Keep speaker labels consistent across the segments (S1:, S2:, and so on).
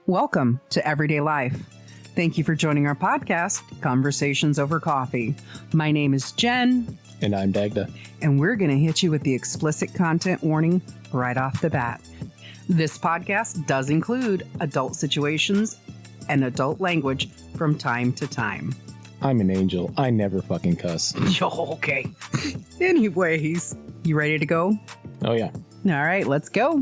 S1: Welcome to Everyday Life. Thank you for joining our podcast, Conversations Over Coffee. My name is Jen.
S2: And I'm Dagda.
S1: And we're going to hit you with the explicit content warning right off the bat. This podcast does include adult situations and adult language from time to time.
S2: I'm an angel. I never fucking cuss.
S1: Okay. Anyways, you ready to go?
S2: Oh, yeah.
S1: All right, let's go.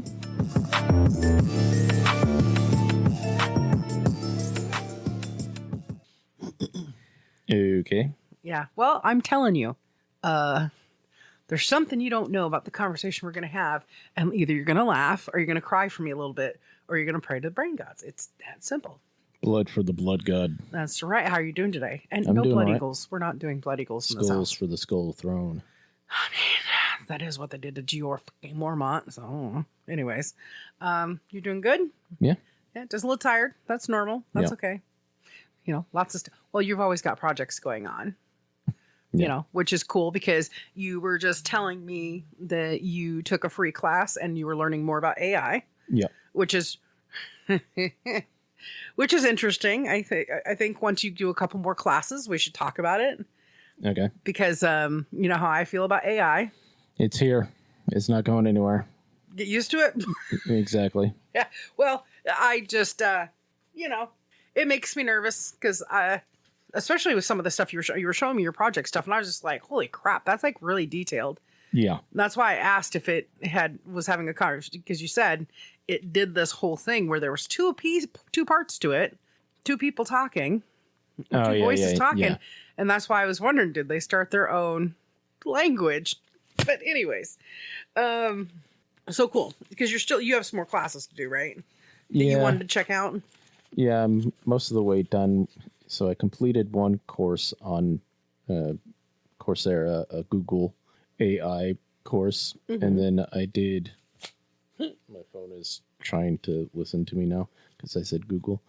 S2: Okay.
S1: Yeah. Well, I'm telling you, there's something you don't know about the conversation we're going to have. And either you're going to laugh or you're going to cry for me a little bit or you're going to pray to the brain gods. It's that simple.
S2: Blood for the blood god.
S1: That's right. How are you doing today? And
S2: I'm
S1: no
S2: doing
S1: blood
S2: right.
S1: Eagles. We're not doing blood Eagles in this
S2: Skulls
S1: house.
S2: for the skull throne.
S1: I mean, that is what they did to George Mormont. So, anyways, you're doing good?
S2: Yeah.
S1: Yeah, just a little tired. That's normal. That's
S2: Yeah.
S1: okay. You know, lots of stuff. Well, you've always got projects going on,
S2: Yeah.
S1: you know, which is cool because you were just telling me that you took a free class and you were learning more about AI.
S2: Yeah.
S1: Which is, which is interesting. I think once you do a couple more classes, we should talk about it
S2: Okay.
S1: because, you know how I feel about AI.
S2: It's here. It's not going anywhere.
S1: Get used to it.
S2: Exactly.
S1: Yeah. Well, I just, you know, it makes me nervous because especially with some of the stuff you were showing me your project stuff. And I was just like, holy crap, that's like really detailed.
S2: Yeah.
S1: That's why I asked if it was having a conversation because you said it did this whole thing where there was two parts to it, two people talking, two voices talking.
S2: Yeah.
S1: And that's why I was wondering, did they start their own language? But anyways, so cool because you have some more classes to do, right? That you wanted to check out.
S2: Yeah, I'm most of the way done. So I completed one course on Coursera, a Google AI course. Mm-hmm. And then I did... My phone is trying to listen to me now because I said Google.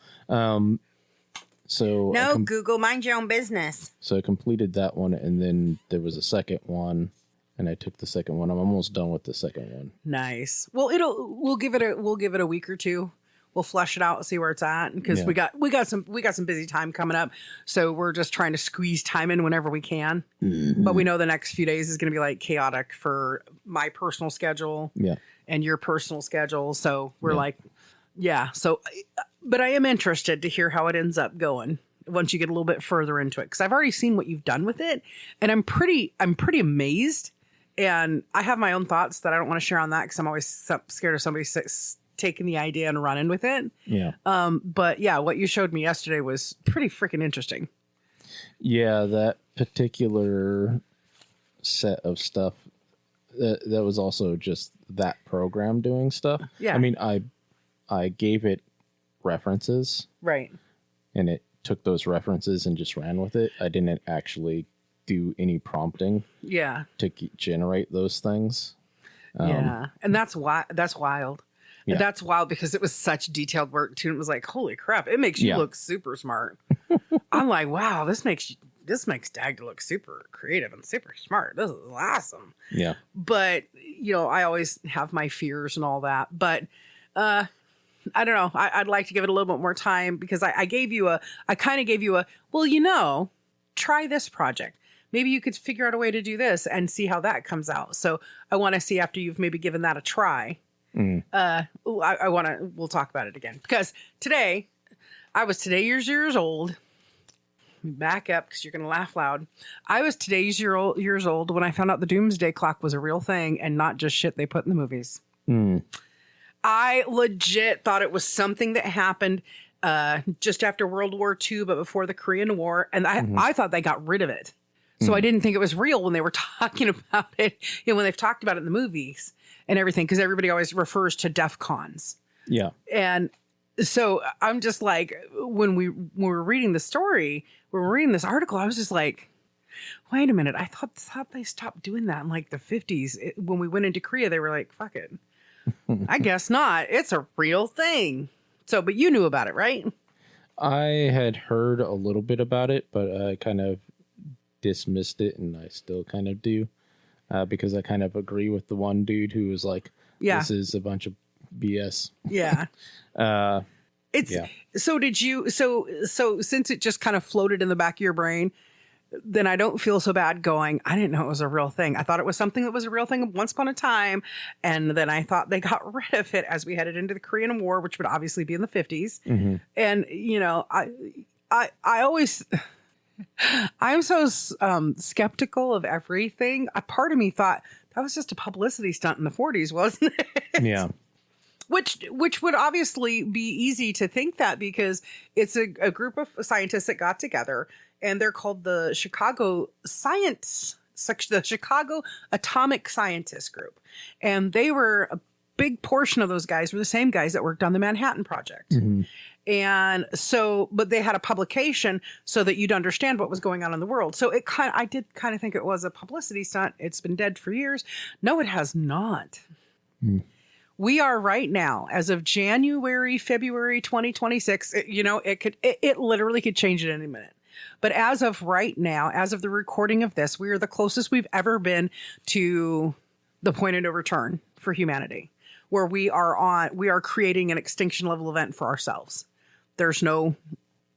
S1: Google, mind your own business.
S2: So I completed that one, and then there was a second one, and I took the second one. I'm almost done with the second one.
S1: Nice. Well, we'll give it a week or two. We'll flush it out, see where it's at, because we got some busy time coming up. So we're just trying to squeeze time in whenever we can. Mm-hmm. But we know the next few days is going to be like chaotic for my personal schedule and your personal schedule. So we're So, but I am interested to hear how it ends up going once you get a little bit further into it, because I've already seen what you've done with it, and I'm pretty amazed. And I have my own thoughts that I don't want to share on that because I'm always scared of somebody taking the idea and running with it. Yeah. But yeah, what you showed me yesterday was pretty freaking interesting.
S2: Yeah, that particular set of stuff, that was also just that program doing stuff. Yeah. I mean, I gave it references. Right. And it took those references and just ran with it. I didn't actually do any prompting. Yeah. To generate those things.
S1: Yeah. And that's wild. Yeah. And that's wild because it was such detailed work too. It was like, holy crap, it makes you look super smart. I'm like, wow, this makes Dagda look super creative and super smart. This is awesome. Yeah. But, you know, I always have my fears and all that. But I don't know. I'd like to give it a little bit more time because I kind of gave you a, well, you know, try this project. Maybe you could figure out a way to do this and see how that comes out. So I want to see after you've maybe given that a try. We'll talk about it again because I was years old. Back up because you're going to laugh loud. I was years old when I found out the Doomsday Clock was a real thing and not just shit they put in the movies. I legit thought it was something that happened just after World War II, but before the Korean War. And I thought they got rid of it. So I didn't think it was real when they were talking about it, you know, when they've talked about it in the movies and everything, because everybody always refers to DEF CONs. Yeah. And so I'm just like, when we were reading the story, when we were reading this article, I was just like, wait a minute. I thought they stopped doing that in like the 50s. When we went into Korea, they were like, fuck it. I guess not. It's a real thing. So, but you knew about it, right?
S2: I had heard a little bit about it, but I kind of dismissed it, and I still kind of do, because I kind of agree with the one dude who was like, this is a bunch of BS.
S1: Yeah. It's so did you so since it just kind of floated in the back of your brain, then I don't feel so bad going, I didn't know it was a real thing. I thought it was something that was a real thing once upon a time. And then I thought they got rid of it as we headed into the Korean War, which would obviously be in the 50s. Mm-hmm. And, you know, I always, I'm so skeptical of everything. A part of me thought that was just a publicity stunt in the 40s, wasn't it?
S2: Yeah.
S1: Which would obviously be easy to think that because it's a group of scientists that got together and they're called the Chicago Atomic Scientists Group. And they were a big portion of those guys were the same guys that worked on the Manhattan Project. Mm-hmm. And so, but they had a publication so that you'd understand what was going on in the world. So I did kind of think it was a publicity stunt. It's been dead for years. No, it has not. Mm. We are right now, as of February 2026, it literally could change at any minute. But as of right now, as of the recording of this, we are the closest we've ever been to the point of no return for humanity, where we are creating an extinction level event for ourselves. There's no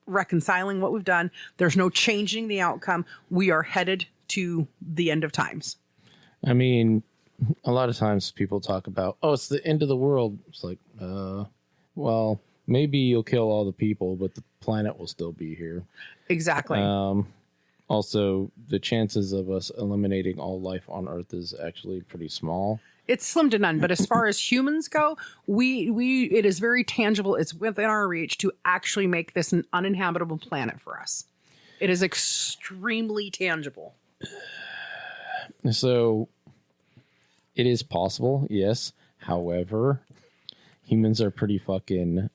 S1: reconciling what we've done. There's no changing the outcome. We are headed to the end of times.
S2: I mean, a lot of times people talk about, oh, it's the end of the world. It's like, well, maybe you'll kill all the people, but the planet will still be here.
S1: Exactly.
S2: Also, the chances of us eliminating all life on Earth is actually pretty small.
S1: It's slim to none. But as far as humans go, it is very tangible. It's within our reach to actually make this an uninhabitable planet for us. It is extremely tangible.
S2: So it is possible, yes. However, humans are pretty fucking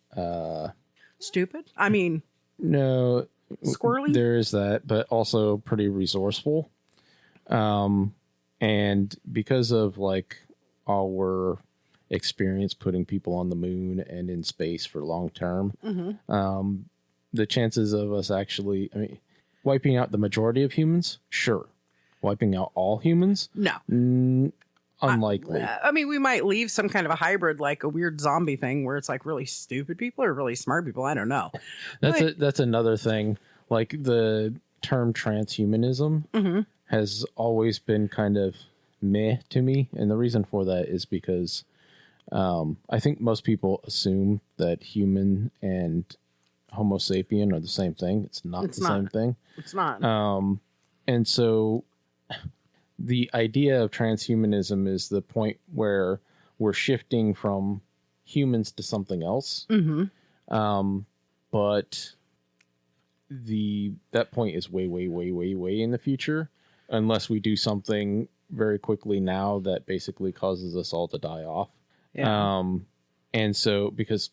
S1: stupid. I mean,
S2: no,
S1: squirrely.
S2: There is that, but also pretty resourceful. And because of like our experience putting people on the moon and in space for long term, mm-hmm. The chances of us actually, wiping out the majority of humans, sure. Wiping out all humans,
S1: no.
S2: Unlikely.
S1: We might leave some kind of a hybrid, like a weird zombie thing where it's like really stupid people or really smart people. I don't know.
S2: That's another thing. Like the term transhumanism mm-hmm. has always been kind of meh to me. And the reason for that is because I think most people assume that human and Homo sapien are the same thing. It's not same thing.
S1: It's not.
S2: And so the idea of transhumanism is the point where we're shifting from humans to something else. Mm-hmm. But that point is way, way, way, way, way in the future, unless we do something very quickly now that basically causes us all to die off. Yeah. And so, because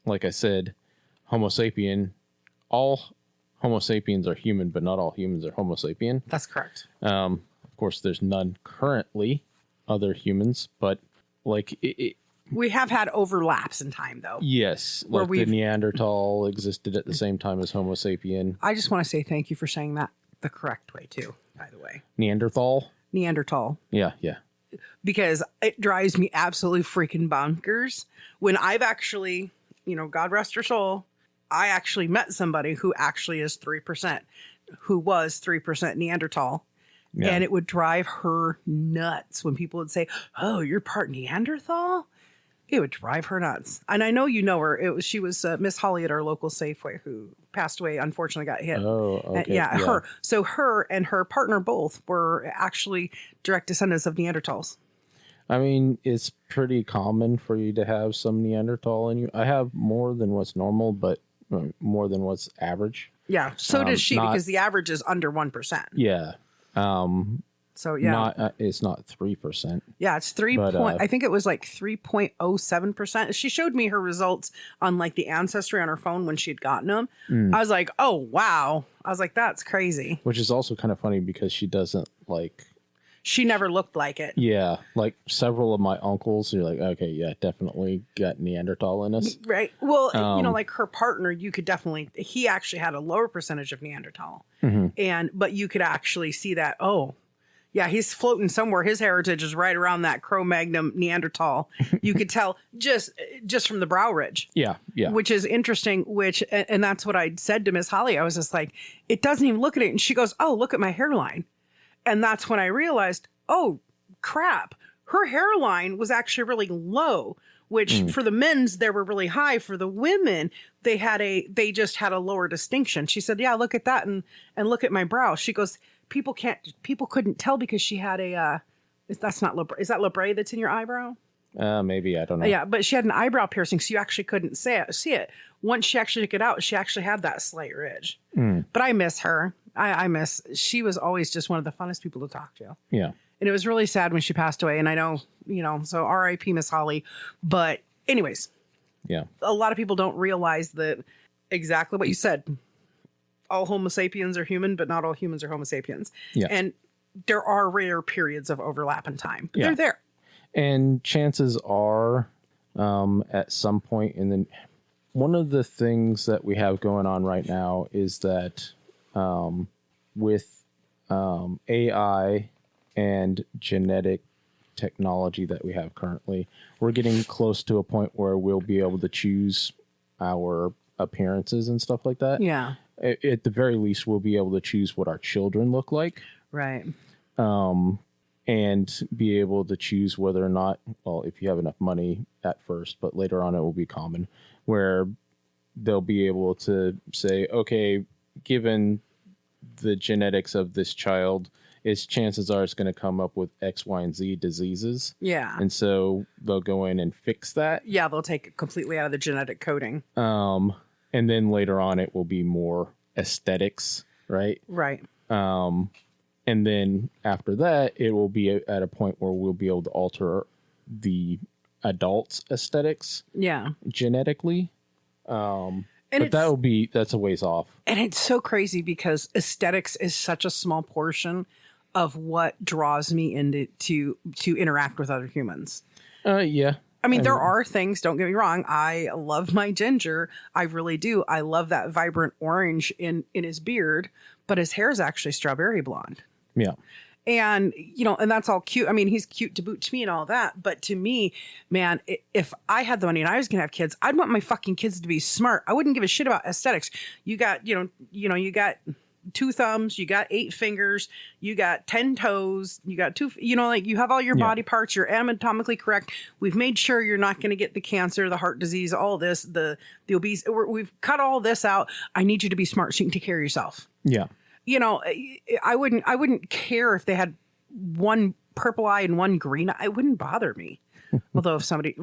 S2: like I said, Homo sapien, all Homo sapiens are human, but not all humans are Homo sapien.
S1: That's correct.
S2: Of course, there's none currently other humans, but like
S1: we have had overlaps in time, though.
S2: Yes, like the Neanderthal existed at the same time as Homo sapien.
S1: I just want to say thank you for saying that the correct way, too, by the way.
S2: Neanderthal?
S1: Yeah. Because it drives me absolutely freaking bonkers when I've actually, God rest her soul, I actually met somebody who actually is 3%, who was 3% Neanderthal. Yeah. And it would drive her nuts when people would say, oh, you're part Neanderthal? It would drive her nuts. And I know you know her. She was Miss Holly at our local Safeway who passed away, unfortunately got hit.
S2: Oh, okay.
S1: Yeah, her. So her and her partner both were actually direct descendants of Neanderthals.
S2: It's pretty common for you to have some Neanderthal in you. I have more than what's normal, but more than what's average.
S1: Yeah, so does she, because the average is under 1%.
S2: Yeah.
S1: So yeah,
S2: it's not 3%.
S1: Yeah, it's 3. I think it was like 3.07%. She showed me her results on like the Ancestry on her phone when she had gotten them. I was like, oh wow. I was like, that's crazy.
S2: Which is also kind of funny because she doesn't like.
S1: She never looked like it.
S2: Yeah, like several of my uncles, you're like, okay, yeah, definitely got Neanderthal in us.
S1: Right. Well, like her partner, you could definitely. He actually had a lower percentage of Neanderthal, mm-hmm. But you could actually see that. Oh. Yeah, he's floating somewhere. His heritage is right around that Cro-Magnon Neanderthal. You could tell just from the brow ridge.
S2: Yeah.
S1: Which is interesting, and that's what I said to Miss Holly. I was just like, it doesn't even look at it. And she goes, oh, look at my hairline. And that's when I realized, oh, crap. Her hairline was actually really low, which for the men's, they were really high. For the women, they just had a lower distinction. She said, yeah, look at that. And look at my brow. She goes, people couldn't tell because she had that's not labret. Is that labret that's in your eyebrow?
S2: Maybe, I don't know.
S1: Yeah, but she had an eyebrow piercing, so you actually couldn't see it. Once she actually took it out, she actually had that slight ridge. But I miss her. She was always just one of the funnest people to talk to.
S2: Yeah.
S1: And it was really sad when she passed away. And I know, so R.I.P. Miss Holly. But anyways,
S2: yeah,
S1: a lot of people don't realize that exactly what you said. All Homo sapiens are human, but not all humans are Homo sapiens.
S2: Yeah.
S1: And there are rare periods of overlap in time. But they're there.
S2: And chances are at some point one of the things that we have going on right now is that with AI and genetic technology that we have currently, we're getting close to a point where we'll be able to choose our appearances and stuff like that.
S1: Yeah.
S2: At the very least, we'll be able to choose what our children look like.
S1: Right.
S2: And be able to choose whether or not, well, if you have enough money at first, but later on it will be common, where they'll be able to say, okay, given the genetics of this child, chances are it's going to come up with X, Y, and Z diseases.
S1: Yeah.
S2: And so they'll go in and fix that.
S1: Yeah, they'll take it completely out of the genetic coding.
S2: And then later on it will be more aesthetics, right?
S1: Right.
S2: And then after that, it will be at a point where we'll be able to alter the adults' aesthetics.
S1: Yeah.
S2: Genetically. But that's a ways off. And
S1: it's so crazy because aesthetics is such a small portion of what draws me into to interact with other humans.
S2: Yeah.
S1: I mean, there are things, don't get me wrong. I love my ginger. I really do. I love that vibrant orange in his beard, but his hair is actually strawberry blonde.
S2: Yeah.
S1: And, and that's all cute. I mean, he's cute to boot to me and all that. But to me, man, if I had the money and I was going to have kids, I'd want my fucking kids to be smart. I wouldn't give a shit about aesthetics. You got, you got 2 thumbs, you got 8 fingers, you got 10 toes, you got 2, you have all your body parts, you're anatomically correct. We've made sure you're not going to get the cancer, the heart disease, all this, the obese. We've cut all this out. I need you to be smart so you can take care of yourself.
S2: Yeah.
S1: I wouldn't care if they had one purple eye and one green eye. It wouldn't bother me. Although if somebody,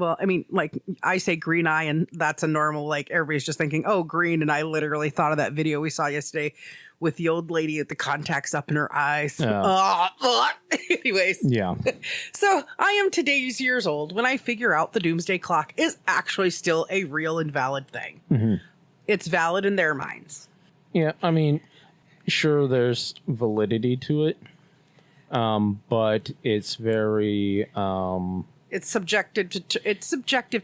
S1: I say green eye and that's a normal, everybody's just thinking, oh, green. And I literally thought of that video we saw yesterday with the old lady with the contacts up in her eyes. Anyways.
S2: Yeah.
S1: So I am today's years old when I figure out the Doomsday Clock is actually still a real and valid thing. Mm-hmm. It's valid in their minds.
S2: Yeah. I mean, sure, there's validity to it, but it's very
S1: it's subjective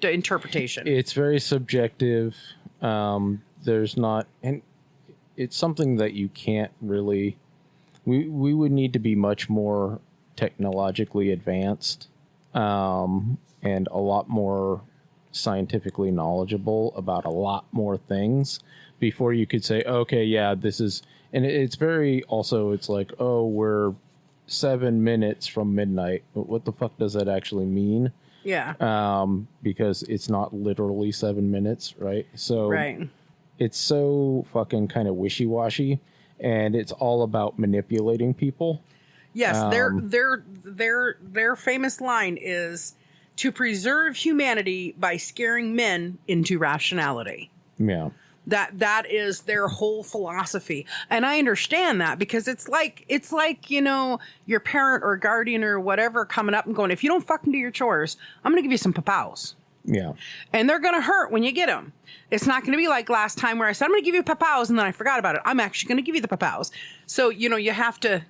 S1: to interpretation.
S2: It's very subjective. There's not, and it's something that you can't really. We would need to be much more technologically advanced, and a lot more scientifically knowledgeable about a lot more things before you could say, okay, yeah, this is. And it's very also, it's like, oh, we're 7 minutes from midnight. What the fuck does that actually mean?
S1: Yeah.
S2: Because it's not literally 7 minutes, right? So
S1: right.
S2: It's so fucking kind of wishy-washy, and it's all about manipulating people.
S1: Yes, their famous line is to preserve humanity by scaring men into rationality.
S2: Yeah.
S1: That is their whole philosophy. And I understand that because it's like, your parent or guardian or whatever coming up and going, if you don't fucking do your chores, I'm going to give you some papaws.
S2: Yeah.
S1: And they're going to hurt when you get them. It's not going to be like last time where I said, I'm going to give you papaws and then I forgot about it. I'm actually going to give you the papaws. So, you have to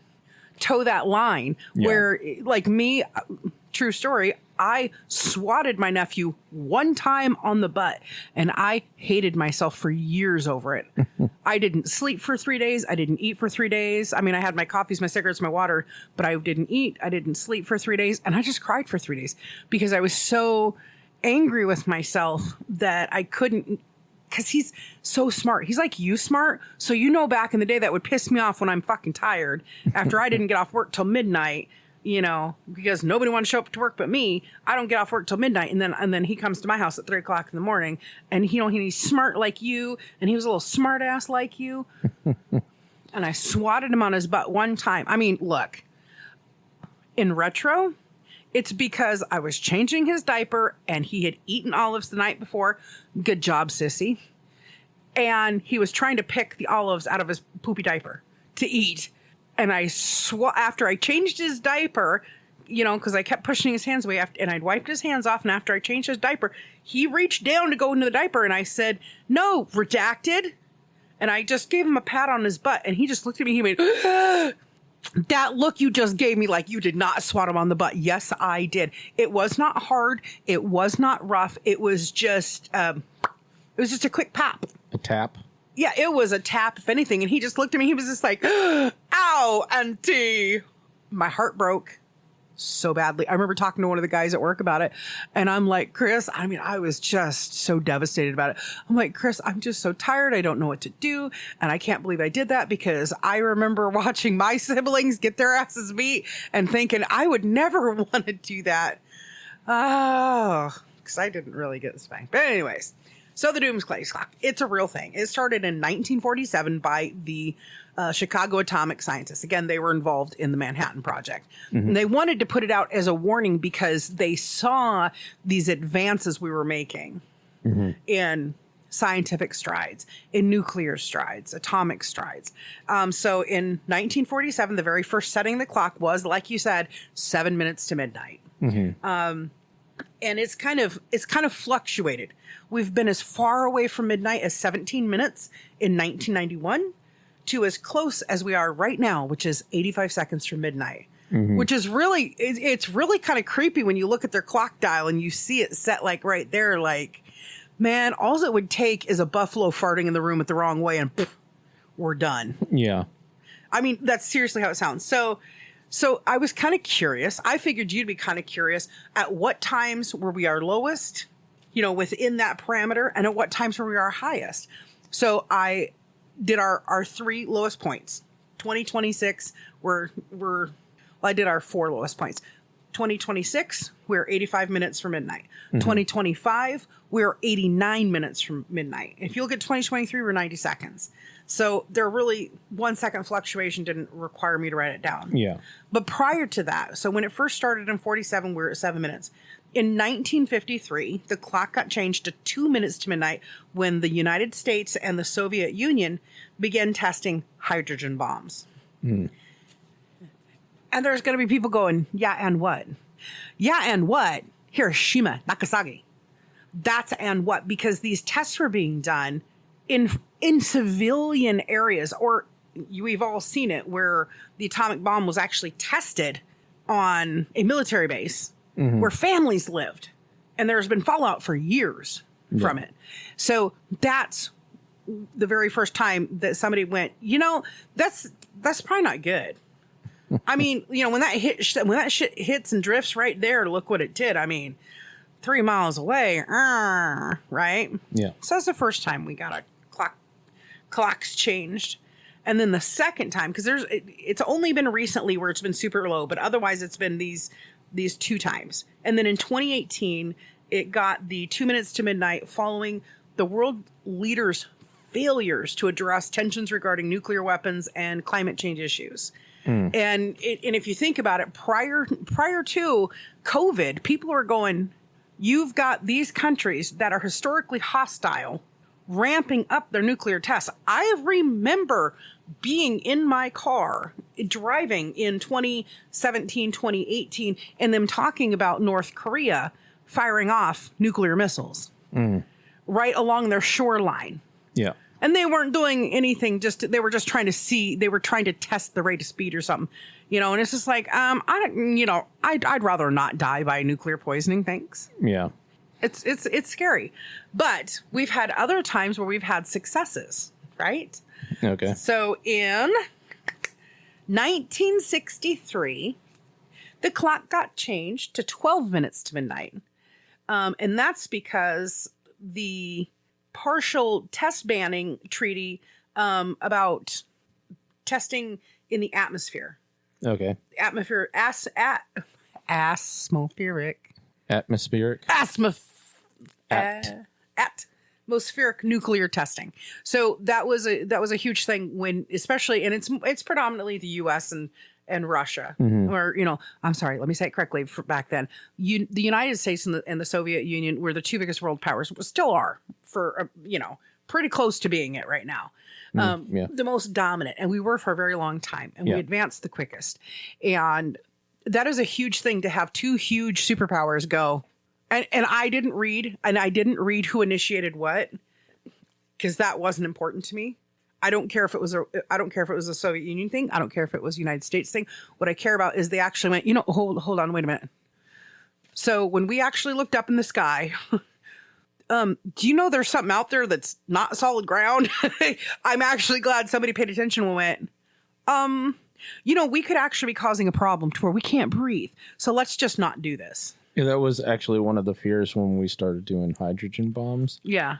S1: toe that line where like me, true story, I swatted my nephew one time on the butt, and I hated myself for years over it. I didn't sleep for 3 days. I didn't eat for 3 days. I mean, I had my coffees, my cigarettes, my water, but I didn't eat. I didn't sleep for 3 days, and I just cried for 3 days because I was so angry with myself that I couldn't, because he's so smart. He's like you smart. So, back in the day that would piss me off when I'm fucking tired after I didn't get off work till midnight. Because nobody wanted to show up to work but me. I don't get off work till midnight, and then he comes to my house at 3 o'clock in the morning, and he's smart like you, and he was a little smart ass like you, and I swatted him on his butt one time. I mean, look, in retro, it's because I was changing his diaper, and he had eaten olives the night before. Good job, sissy. And he was trying to pick the olives out of his poopy diaper to eat. And after I changed his diaper, because I kept pushing his hands away, and I'd wiped his hands off. And after I changed his diaper, he reached down to go into the diaper. And I said, "No, redacted." And I just gave him a pat on his butt. And he just looked at me. He went, "That look you just gave me, like you did not swat him on the butt." Yes, I did. It was not hard. It was not rough. It was just a quick pap.
S2: A tap.
S1: Yeah, it was a tap, if anything. And he just looked at me. He was just like, "Ow, auntie." My heart broke so badly. I remember talking to one of the guys at work about it. And I'm like, "Chris," I was just so devastated about it. I'm like, "Chris, I'm just so tired. I don't know what to do. And I can't believe I did that," because I remember watching my siblings get their asses beat and thinking I would never want to do that. Oh, because I didn't really get spanked. But anyways. So the Doomsday Clock, it's a real thing. It started in 1947 by the Chicago atomic scientists. Again, they were involved in the Manhattan Project. Mm-hmm. And they wanted to put it out as a warning because they saw these advances we were making in scientific strides, in nuclear strides, atomic strides. So in 1947, the very first setting of the clock was, like you said, 7 minutes to midnight. Mm-hmm. And it's kind of fluctuated. We've been as far away from midnight as 17 minutes in 1991 to as close as we are right now, which is 85 seconds from midnight, which is really, it's really kind of creepy when you look at their clock dial and you see it set like right there. Like, man, all it would take is a buffalo farting in the room at the wrong way and pff, we're done.
S2: Yeah.
S1: I mean, that's seriously how it sounds. So I was kind of curious. I figured you'd be kind of curious at what times were we our lowest, within that parameter, and at what times were we our highest. So I did our 3 lowest points. 2026 I did our 4 lowest points. 2026, we're 85 minutes from midnight. 2025, we're 89 minutes from midnight. If you look at 2023, we're 90 seconds. So there really 1 second fluctuation didn't require me to write it down.
S2: Yeah.
S1: But prior to that, so when it first started in 47, we were at 7 minutes. In 1953, the clock got changed to 2 minutes to midnight when the United States and the Soviet Union began testing hydrogen bombs. And there's going to be people going, "Yeah, and what? Yeah, and what? Hiroshima, Nagasaki. That's and what?" Because these tests were being done in civilian areas, or we've all seen it, where the atomic bomb was actually tested on a military base where families lived, and there's been fallout for years from it. So that's the very first time that somebody went, that's probably not good. I mean, when that shit hits and drifts right there, look what it did. I mean, 3 miles away, right?
S2: Yeah.
S1: So that's the first time we got a clocks changed. And then the second time, because it's only been recently where it's been super low, but otherwise it's been these 2 times. And then in 2018, it got the 2 minutes to midnight following the world leaders' failures to address tensions regarding nuclear weapons and climate change issues. And if you think about it, prior to COVID, people were going, you've got these countries that are historically hostile ramping up their nuclear tests. I remember being in my car driving in 2017, 2018, and them talking about North Korea firing off nuclear missiles right along their shoreline.
S2: Yeah.
S1: And they weren't doing anything, they were just trying to see, they were trying to test the rate of speed or something, and it's just like, I'd rather not die by nuclear poisoning. Thanks.
S2: Yeah.
S1: It's scary, but we've had other times where we've had successes, right?
S2: Okay.
S1: So in 1963, the clock got changed to 12 minutes to midnight. And that's because the partial test banning treaty about testing in the atmosphere.
S2: Okay.
S1: Atmospheric. Atmospheric nuclear testing. So that was a huge thing when, especially, and it's predominantly the U.S. and Russia, or I'm sorry, let me say it correctly. Back then, the United States and the Soviet Union were the two biggest world powers. Still are for pretty close to being it right now. The most dominant, and we were for a very long time, and we advanced the quickest. And that is a huge thing to have two huge superpowers go. And I didn't read who initiated what, because that wasn't important to me. I don't care if it was a Soviet Union thing. I don't care if it was a United States thing. What I care about is they actually went, hold on, wait a minute. So when we actually looked up in the sky, do you know there's something out there that's not solid ground? I'm actually glad somebody paid attention and went, we could actually be causing a problem to where we can't breathe. So let's just not do this.
S2: Yeah, that was actually one of the fears when we started doing hydrogen bombs.
S1: Yeah.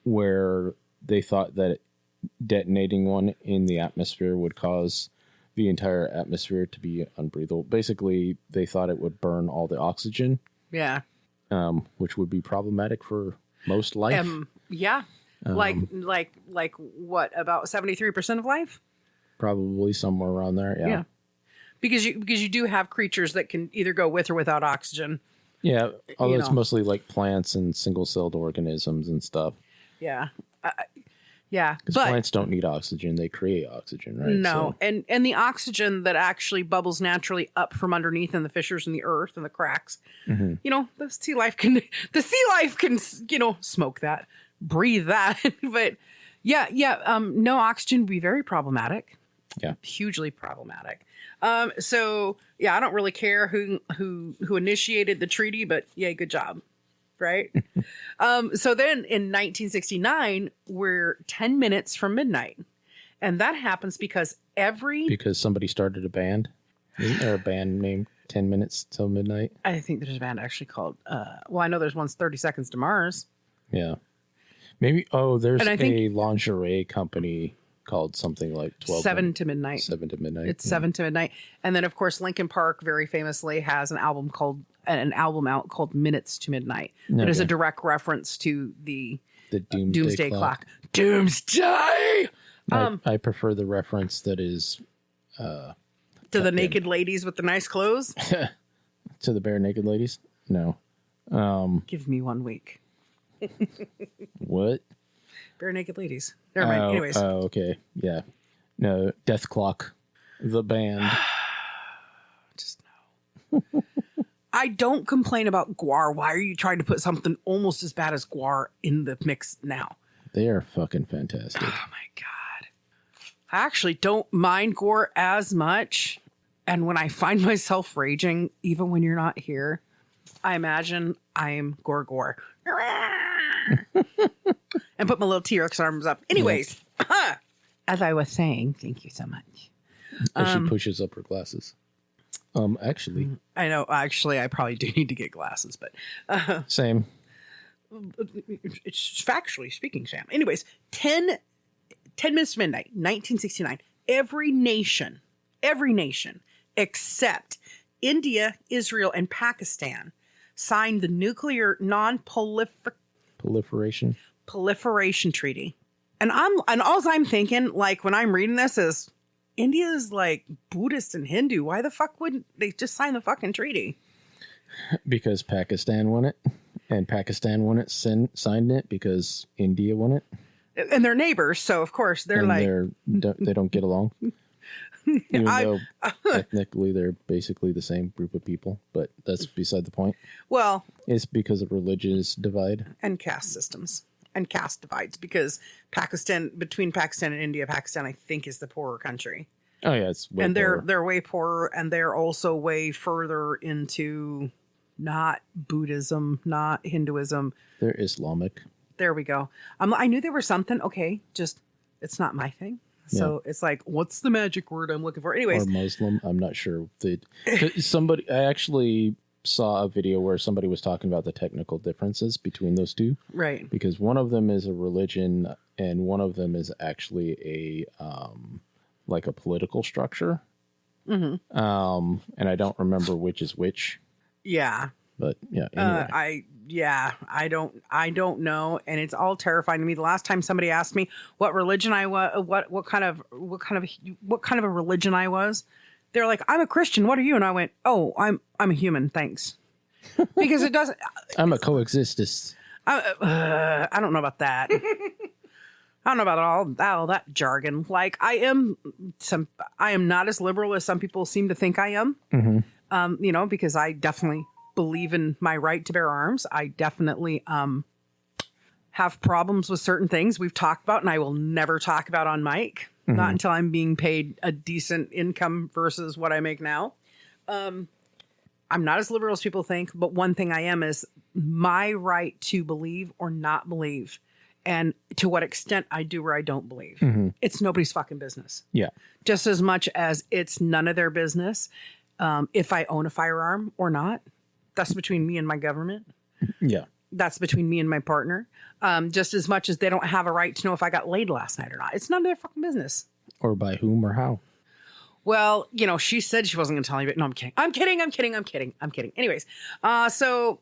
S2: Where they thought that detonating one in the atmosphere would cause the entire atmosphere to be unbreathable. Basically, they thought it would burn all the oxygen.
S1: Yeah.
S2: Which would be problematic for most life.
S1: Yeah. Like what, about 73% of life?
S2: Probably somewhere around there. Yeah.
S1: Because you do have creatures that can either go with or without oxygen.
S2: Yeah. Although it's mostly like plants and single-celled organisms and stuff.
S1: Yeah. Yeah.
S2: Because plants don't need oxygen. They create oxygen, right?
S1: No. So. And the oxygen that actually bubbles naturally up from underneath in the fissures in the earth and the cracks, the sea life can smoke that, breathe that. But no oxygen would be very problematic.
S2: Yeah.
S1: Hugely problematic. So I don't really care who initiated the treaty, but good job. Right. So then in 1969, we're 10 minutes from midnight. And that happens because
S2: somebody started a band. Isn't there a band named 10 Minutes Till Midnight?
S1: I think there's a band actually called, I know there's one's 30 Seconds to Mars.
S2: Yeah. Maybe, there's a lingerie company called something like
S1: 7 to Midnight.
S2: 7 to Midnight.
S1: It's 7 to Midnight. And then, of course, Linkin Park very famously has an album out called Minutes to Midnight. That is a direct reference to the Doomsday Clock. Doomsday!
S2: I prefer the reference that is...
S1: to the naked ladies with the nice clothes?
S2: To the bare naked ladies? No.
S1: Give me 1 week.
S2: What?
S1: Bare naked ladies. Never mind. Anyways.
S2: Oh, okay. Yeah. No, Death Clock, the band.
S1: Just no. I don't complain about Gwar. Why are you trying to put something almost as bad as Gwar in the mix now?
S2: They are fucking fantastic.
S1: Oh my God. I actually don't mind Gwar as much. And when I find myself raging, even when you're not here, I imagine I am Gwar. And put my little T-Rex arms up. Anyways, as I was saying, thank you so much.
S2: As she pushes up her glasses. Actually.
S1: I know. Actually, I probably do need to get glasses, but...
S2: Same.
S1: It's factually speaking, Sam. Anyways, 10 minutes to midnight, 1969. Every nation, except India, Israel, and Pakistan signed the Nuclear Non-Proliferation Treaty. And all I'm thinking, like, when I'm reading this is, India is like Buddhist and Hindu. Why the fuck wouldn't they just sign the fucking treaty?
S2: Because Pakistan won it. And Pakistan won it, signed it because India won it.
S1: And they're neighbors, so of course they
S2: don't get along. Even though ethnically they're basically the same group of people, but that's beside the point.
S1: Well,
S2: it's because of religious divide
S1: and caste systems. and caste divides, because between Pakistan and India, Pakistan, I think, is the poorer country.
S2: Oh yeah, it's way
S1: and
S2: poorer.
S1: they're way poorer, and they're also way further into not Buddhism, not Hinduism.
S2: They're Islamic.
S1: There we go. I knew there was something. Okay, just it's not my thing. So it's like, what's the magic word I'm looking for? Anyways,
S2: or Muslim. I'm not sure. I actually saw a video where somebody was talking about the technical differences between those two.
S1: Right.
S2: Because one of them is a religion, and one of them is actually a like a political structure. Mm-hmm. And I don't remember which is which.
S1: Yeah.
S2: But yeah. Anyway.
S1: I don't know, and it's all terrifying to me. The last time somebody asked me what religion I was, what kind of a religion I was, they're like, "I'm a Christian. What are you?" And I went, "Oh, I'm a human. Thanks." Because it doesn't.
S2: I'm a coexistist.
S1: I don't know about that. I don't know about all that jargon. Like I am not as liberal as some people seem to think I am. Mm-hmm. Because I definitely believe in my right to bear arms. I definitely have problems with certain things we've talked about, and I will never talk about on mic. Mm-hmm. Not until I'm being paid a decent income versus what I make now. I'm not as liberal as people think, but one thing I am is my right to believe or not believe, and to what extent I do or I don't believe. Mm-hmm. It's nobody's fucking business.
S2: Yeah.
S1: Just as much as it's none of their business if I own a firearm or not. That's between me and my government.
S2: Yeah.
S1: That's between me and my partner. Just as much as they don't have a right to know if I got laid last night or not. It's none of their fucking business.
S2: Or by whom or how.
S1: Well, she said she wasn't going to tell you, but no, I'm kidding. Anyways, so,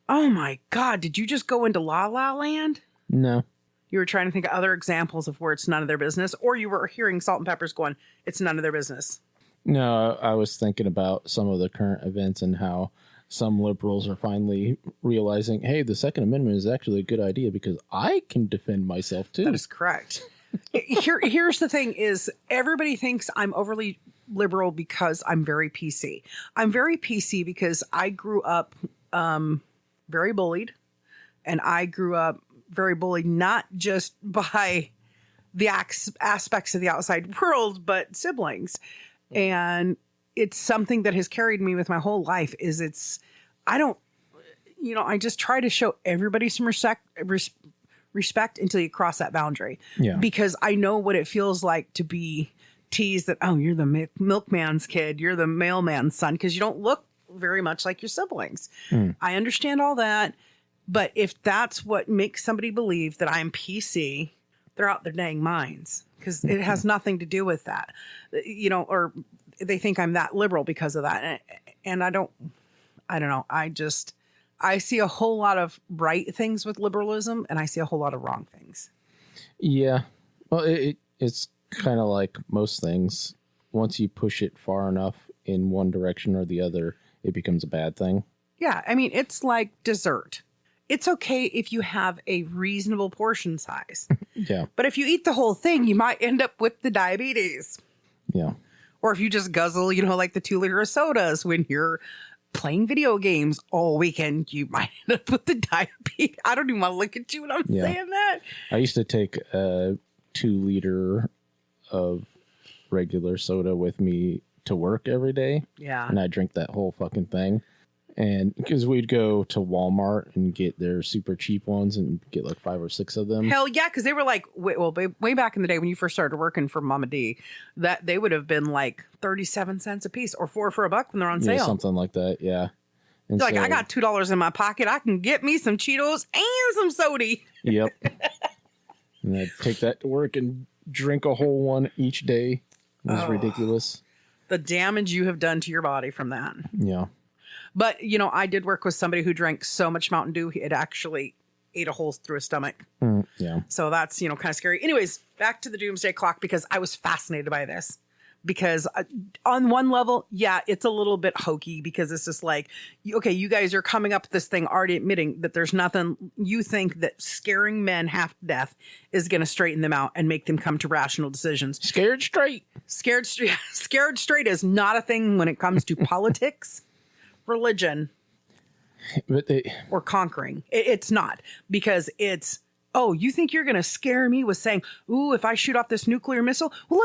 S1: oh my God, did you just go into La La Land?
S2: No.
S1: You were trying to think of other examples of where it's none of their business, or you were hearing Salt and Peppers going, it's none of their business.
S2: No, I was thinking about some of the current events and how some liberals are finally realizing, hey, the Second Amendment is actually a good idea because I can defend myself too.
S1: That is correct. Here's the thing is everybody thinks I'm overly liberal because I'm very PC. I'm very PC because I grew up very bullied, and I grew up very bullied not just by the aspects of the outside world, but siblings. And it's something that has carried me with my whole life I just try to show everybody some respect until you cross that boundary.
S2: Yeah.
S1: Because I know what it feels like to be teased that, oh, you're the milkman's kid, you're the mailman's son, because you don't look very much like your siblings. I understand all that. But if that's what makes somebody believe that I'm PC, they're out their dang minds, because it has nothing to do with that, or they think I'm that liberal because of that. And I don't know. I see a whole lot of right things with liberalism, and I see a whole lot of wrong things.
S2: Yeah. Well, it's kind of like most things. Once you push it far enough in one direction or the other, it becomes a bad thing.
S1: Yeah. I mean, it's like dessert. It's okay if you have a reasonable portion size.
S2: Yeah.
S1: But if you eat the whole thing, you might end up with the diabetes.
S2: Yeah.
S1: Or if you just guzzle, like the 2-liter of sodas when you're playing video games all weekend, you might end up with the diabetes. I don't even want to look at you when I'm saying that.
S2: I used to take a 2-liter of regular soda with me to work every day.
S1: Yeah.
S2: And I drink that whole fucking thing. And because we'd go to Walmart and get their super cheap ones and get like 5 or 6 of them.
S1: Hell yeah, because they were like, way back in the day when you first started working for Mama D, that they would have been like 37 cents a piece or $4 for $1 when they're on sale.
S2: Yeah, something like that, yeah. And
S1: like, I got $2 in my pocket. I can get me some Cheetos and some soda.
S2: Yep. And I'd take that to work and drink a whole one each day. It was ridiculous.
S1: The damage you have done to your body from that.
S2: Yeah.
S1: But, I did work with somebody who drank so much Mountain Dew, it actually ate a hole through his stomach.
S2: Yeah.
S1: So that's, kind of scary. Anyways, back to the Doomsday Clock, because I was fascinated by this. Because on one level, yeah, it's a little bit hokey, because it's just like, okay, you guys are coming up with this thing already admitting that there's nothing. You think that scaring men half to death is going to straighten them out and make them come to rational decisions.
S2: Scared straight
S1: Scared straight is not a thing when it comes to politics. Religion, or conquering. It's not, because it's, oh, you think you're going to scare me with saying, ooh, if I shoot off this nuclear missile, well,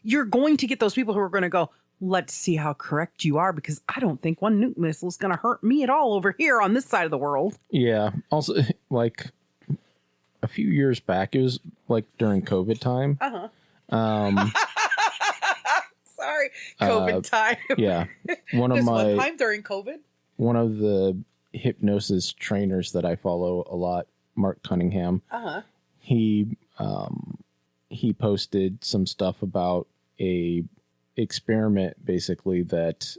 S1: you're going to get those people who are going to go, let's see how correct you are, because I don't think one nuke missile is going to hurt me at all over here on this side of the world.
S2: Yeah. Also, like a few years back, it was like during COVID time.
S1: Sorry, COVID time.
S2: Yeah. One
S1: time during COVID.
S2: One of the hypnosis trainers that I follow a lot, Mark Cunningham, he posted some stuff about a experiment basically that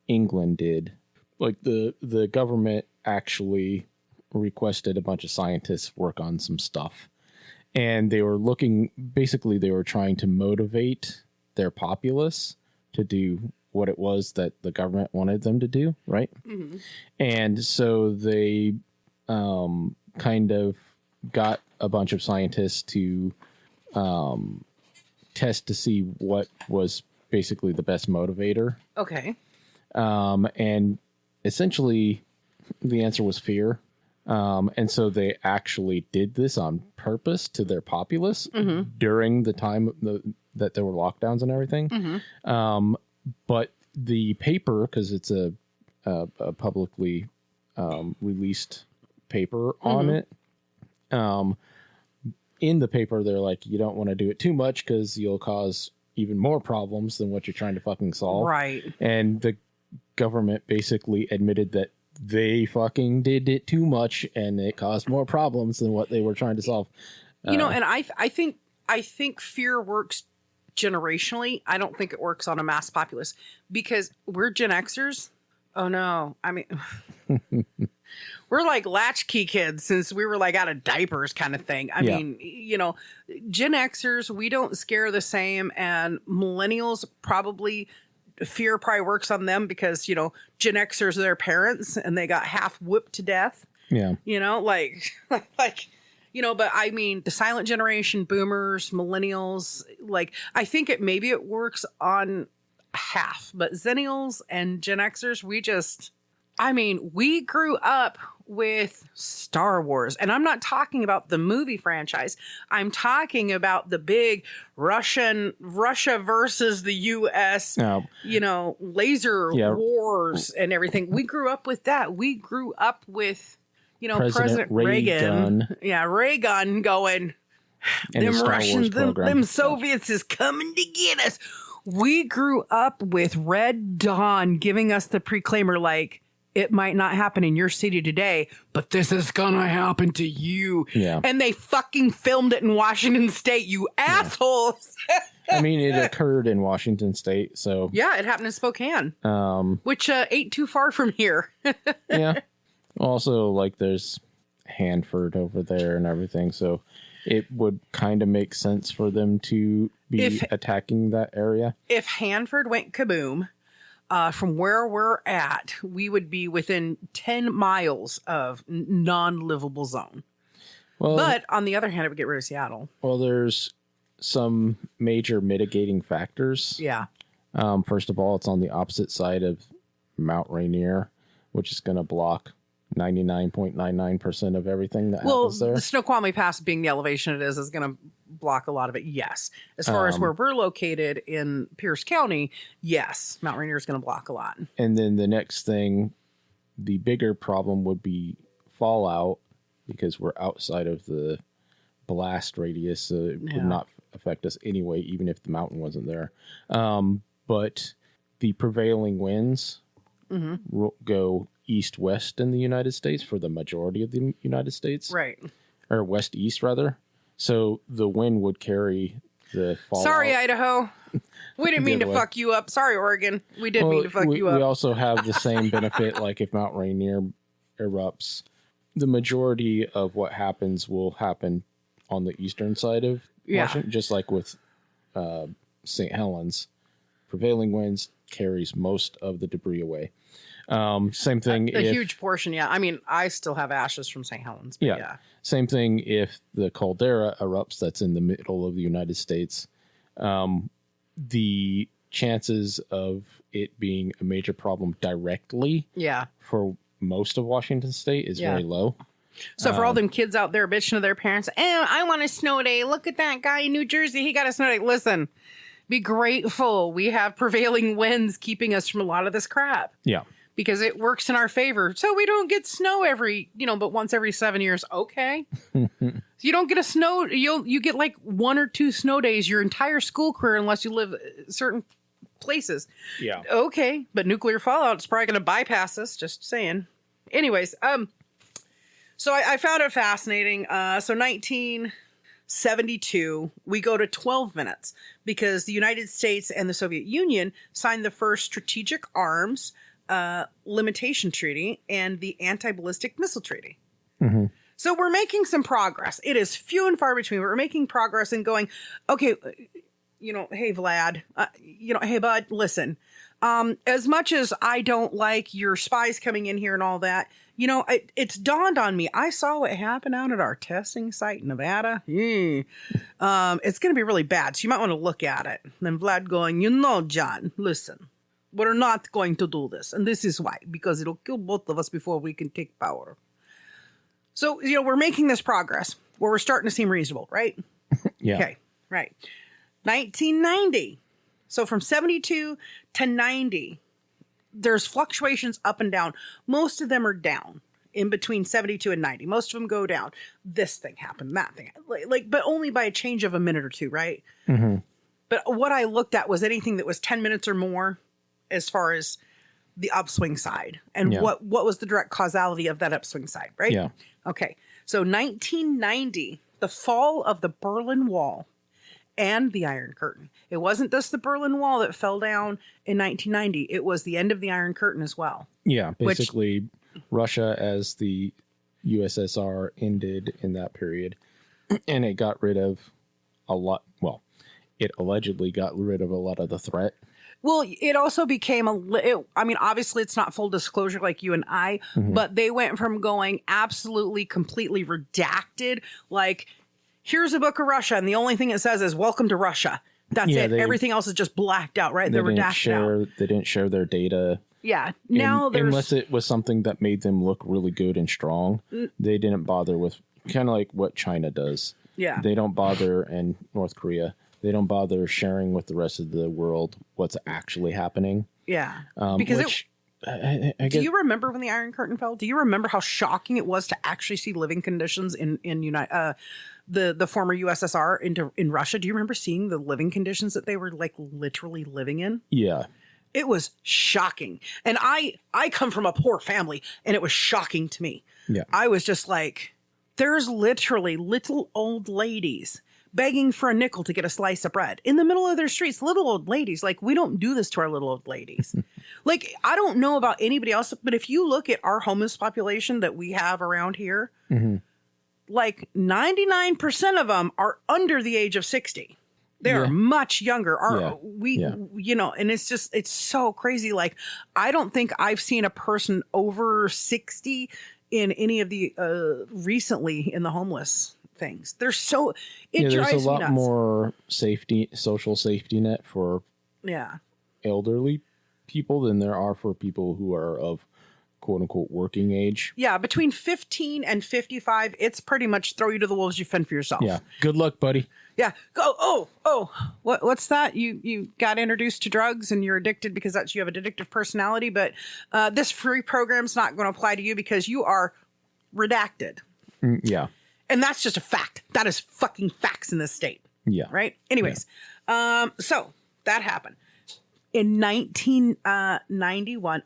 S2: England did. Like the government actually requested a bunch of scientists work on some stuff, and they were trying to motivate their populace to do what it was that the government wanted them to do, right? Mm-hmm. And so they kind of got a bunch of scientists to test to see what was basically the best motivator.
S1: Okay.
S2: And essentially the answer was fear. And so they actually did this on purpose to their populace during the time that there were lockdowns and everything. But the paper, because it's a publicly released paper on it, in the paper they're like, you don't want to do it too much because you'll cause even more problems than what you're trying to fucking solve.
S1: Right.
S2: And the government basically admitted that they fucking did it too much and it caused more problems than what they were trying to solve.
S1: And I think fear works generationally. I don't think it works on a mass populace, because we're Gen Xers. Oh no. I mean, we're like latchkey kids since we were like out of diapers kind of thing. I mean, Gen Xers, we don't scare the same, and millennials fear probably works on them because, Gen Xers are their parents and they got half whipped to death.
S2: Yeah.
S1: But I mean, the silent generation, boomers, millennials, I think it works on half, but Zennials and Gen Xers, we grew up with Star Wars, and I'm not talking about the movie franchise. I'm talking about the big Russia versus the U.S., laser wars and everything. We grew up with that. We grew up with, President Reagan. Yeah, Reagan going, and them Russians, them Soviets is coming to get us. We grew up with Red Dawn giving us the preclaimer, like, it might not happen in your city today, but this is gonna happen to you.
S2: Yeah.
S1: And they fucking filmed it in Washington State, you assholes.
S2: I mean, it occurred in Washington State, so...
S1: Yeah, it happened in Spokane, which ain't too far from here.
S2: Yeah. Also, there's Hanford over there and everything, so it would kind of make sense for them to be attacking that area. If
S1: Hanford went kaboom... from where we're at, we would be within 10 miles of non-livable zone. Well, but on the other hand, it would get rid of Seattle.
S2: Well, there's some major mitigating factors.
S1: Yeah.
S2: First of all, it's on the opposite side of Mount Rainier, which is going to block 99.99% of everything that happens there.
S1: Well, the Snoqualmie Pass being the elevation it is going to block a lot of it, yes. As far as where we're located in Pierce County, yes, Mount Rainier is going to block a lot.
S2: And then the next thing, the bigger problem would be fallout, because we're outside of the blast radius, so it would not affect us anyway, even if the mountain wasn't there. But the prevailing winds go east-west in the United States for the majority of the United States.
S1: Right.
S2: Or west-east, rather. So the wind would carry the fallout.
S1: Sorry, Idaho. We didn't mean to fuck you up. Sorry, Oregon. We did mean to fuck you up.
S2: We also have the same benefit, like if Mount Rainier erupts, the majority of what happens will happen on the eastern side of Washington, just like with St. Helens. Prevailing winds carries most of the debris away. Same thing.
S1: A huge portion, yeah. I mean, I still have ashes from St. Helens, but yeah.
S2: Same thing if the caldera erupts, that's in the middle of the United States. The chances of it being a major problem directly for most of Washington State is very low.
S1: So for all them kids out there bitching to their parents, I want a snow day. Look at that guy in New Jersey. He got a snow day. Listen, be grateful. We have prevailing winds keeping us from a lot of this crap.
S2: Yeah.
S1: Because it works in our favor. So we don't get snow but once every 7 years. Okay. You don't get a snow. You get like 1 or 2 snow days your entire school career unless you live certain places.
S2: Yeah.
S1: Okay. But nuclear fallout is probably going to bypass us. Just saying. Anyways, so I found it fascinating. So 1972, we go to 12 minutes because the United States and the Soviet Union signed the first strategic arms limitation treaty and the anti-ballistic missile treaty.
S2: Mm-hmm.
S1: So we're making some progress. It is few and far between. We're making progress and going, okay, hey, Vlad, hey, bud, listen, as much as I don't like your spies coming in here and all that, it's dawned on me. I saw what happened out at our testing site in Nevada. It's going to be really bad. So you might want to look at it. And then Vlad going, John, listen, we're not going to do this. And this is why, because it'll kill both of us before we can take power. So, we're making this progress where we're starting to seem reasonable, right?
S2: Yeah.
S1: Okay, right. 1990. So from 72 to 90, there's fluctuations up and down. Most of them are down in between 72 and 90. Most of them go down. This thing happened, that thing. But only by a change of a minute or two, right?
S2: Mm-hmm.
S1: But what I looked at was anything that was 10 minutes or more as far as the upswing side. And what was the direct causality of that upswing side, right?
S2: Yeah.
S1: Okay. So 1990, the fall of the Berlin Wall and the Iron Curtain. It wasn't just the Berlin Wall that fell down in 1990. It was the end of the Iron Curtain as well.
S2: Yeah. Basically, Russia as the USSR ended in that period. And it got rid of it allegedly got rid of a lot of the threat.
S1: Well, it also became obviously it's not full disclosure like you and I, but they went from going absolutely, completely redacted. Like, here's a book of Russia, and the only thing it says is welcome to Russia. That's it. Everything else is just blacked out, right? They're redacted out.
S2: They didn't share their data.
S1: Yeah. Now
S2: unless it was something that made them look really good and strong, they didn't bother with, kind of like what China does.
S1: Yeah.
S2: They don't bother, and North Korea, they don't bother sharing with the rest of the world what's actually happening.
S1: Yeah.
S2: Because
S1: do you remember when the Iron Curtain fell? Do you remember how shocking it was to actually see living conditions in the former USSR in Russia? Do you remember seeing the living conditions that they were like literally living in?
S2: Yeah.
S1: It was shocking. And I come from a poor family, and it was shocking to me.
S2: Yeah.
S1: I was just like, there's literally little old ladies begging for a nickel to get a slice of bread in the middle of their streets. Little old ladies. Like, we don't do this to our little old ladies. Like, I don't know about anybody else, but if you look at our homeless population that we have around here, like 99% of them are under the age of 60. They are much younger. And it's so crazy. Like, I don't think I've seen a person over 60 in any of the recently in the homeless things. They're so
S2: there's a lot more social safety net for elderly people than there are for people who are of quote unquote working age.
S1: Yeah, between 15 and 55, it's pretty much throw you to the wolves, you fend for yourself.
S2: Yeah. Good luck, buddy.
S1: Yeah. Go. What's that? You got introduced to drugs and you're addicted because you have an addictive personality, but this free program's not going to apply to you because you are redacted.
S2: Yeah.
S1: And that's just a fact. That is fucking facts in this state.
S2: Yeah.
S1: Right? Anyways, so that happened. In 1991,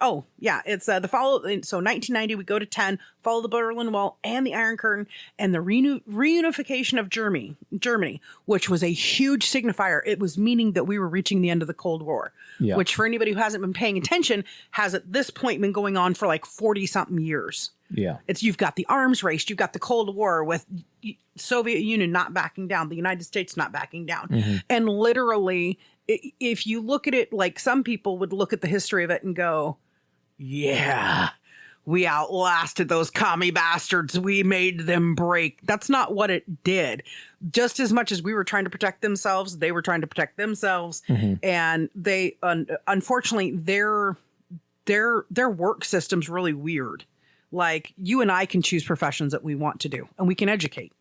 S1: it's the follow. So 1990, we go to 10, follow the Berlin Wall and the Iron Curtain, and the reunification of Germany, which was a huge signifier. It was meaning that we were reaching the end of the Cold War, which for anybody who hasn't been paying attention has at this point been going on for like 40 something years.
S2: Yeah.
S1: You've got the arms race, you've got the Cold War with Soviet Union not backing down, the United States not backing down. And literally, if you look at it, like some people would look at the history of it and go, yeah, we outlasted those commie bastards. We made them break. That's not what it did. Just as much as we were trying to protect themselves, they were trying to protect themselves. And they, unfortunately, their work system's really weird. Like, you and I can choose professions that we want to do, and we can educate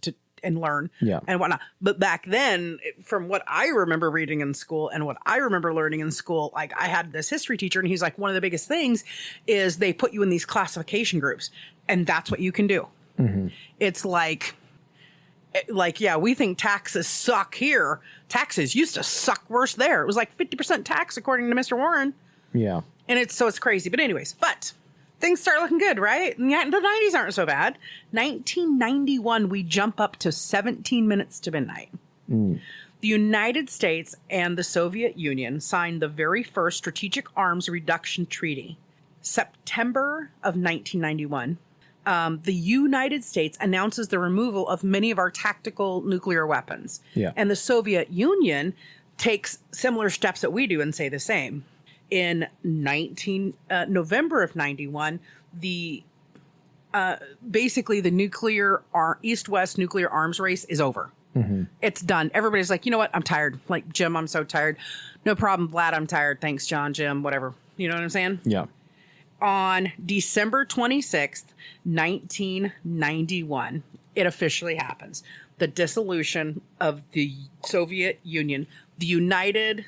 S1: and learn and whatnot. But back then, from what I remember reading in school and what I remember learning in school, like, I had this history teacher, and he's like, one of the biggest things is they put you in these classification groups, and that's what you can do. Mm-hmm. It's like, yeah, we think taxes suck here. Taxes used to suck worse there. It was like 50% tax, according to Mr. Warren.
S2: Yeah.
S1: And it's crazy. But anyways, things start looking good, right? And the 90s aren't so bad. 1991, we jump up to 17 minutes to midnight. The United States and the Soviet Union signed the very first Strategic Arms Reduction Treaty. September of 1991, the United States announces the removal of many of our tactical nuclear weapons.
S2: Yeah.
S1: And the Soviet Union takes similar steps that we do and say the same. In November of 91, basically the nuclear East-West nuclear arms race is over. Mm-hmm. It's done. Everybody's like, you know what? I'm tired. Like, Jim, I'm so tired. No problem, Vlad. I'm tired. Thanks, John, Jim, whatever. You know what I'm saying?
S2: Yeah.
S1: On December 26th, 1991, it officially happens. The dissolution of the Soviet Union, the United...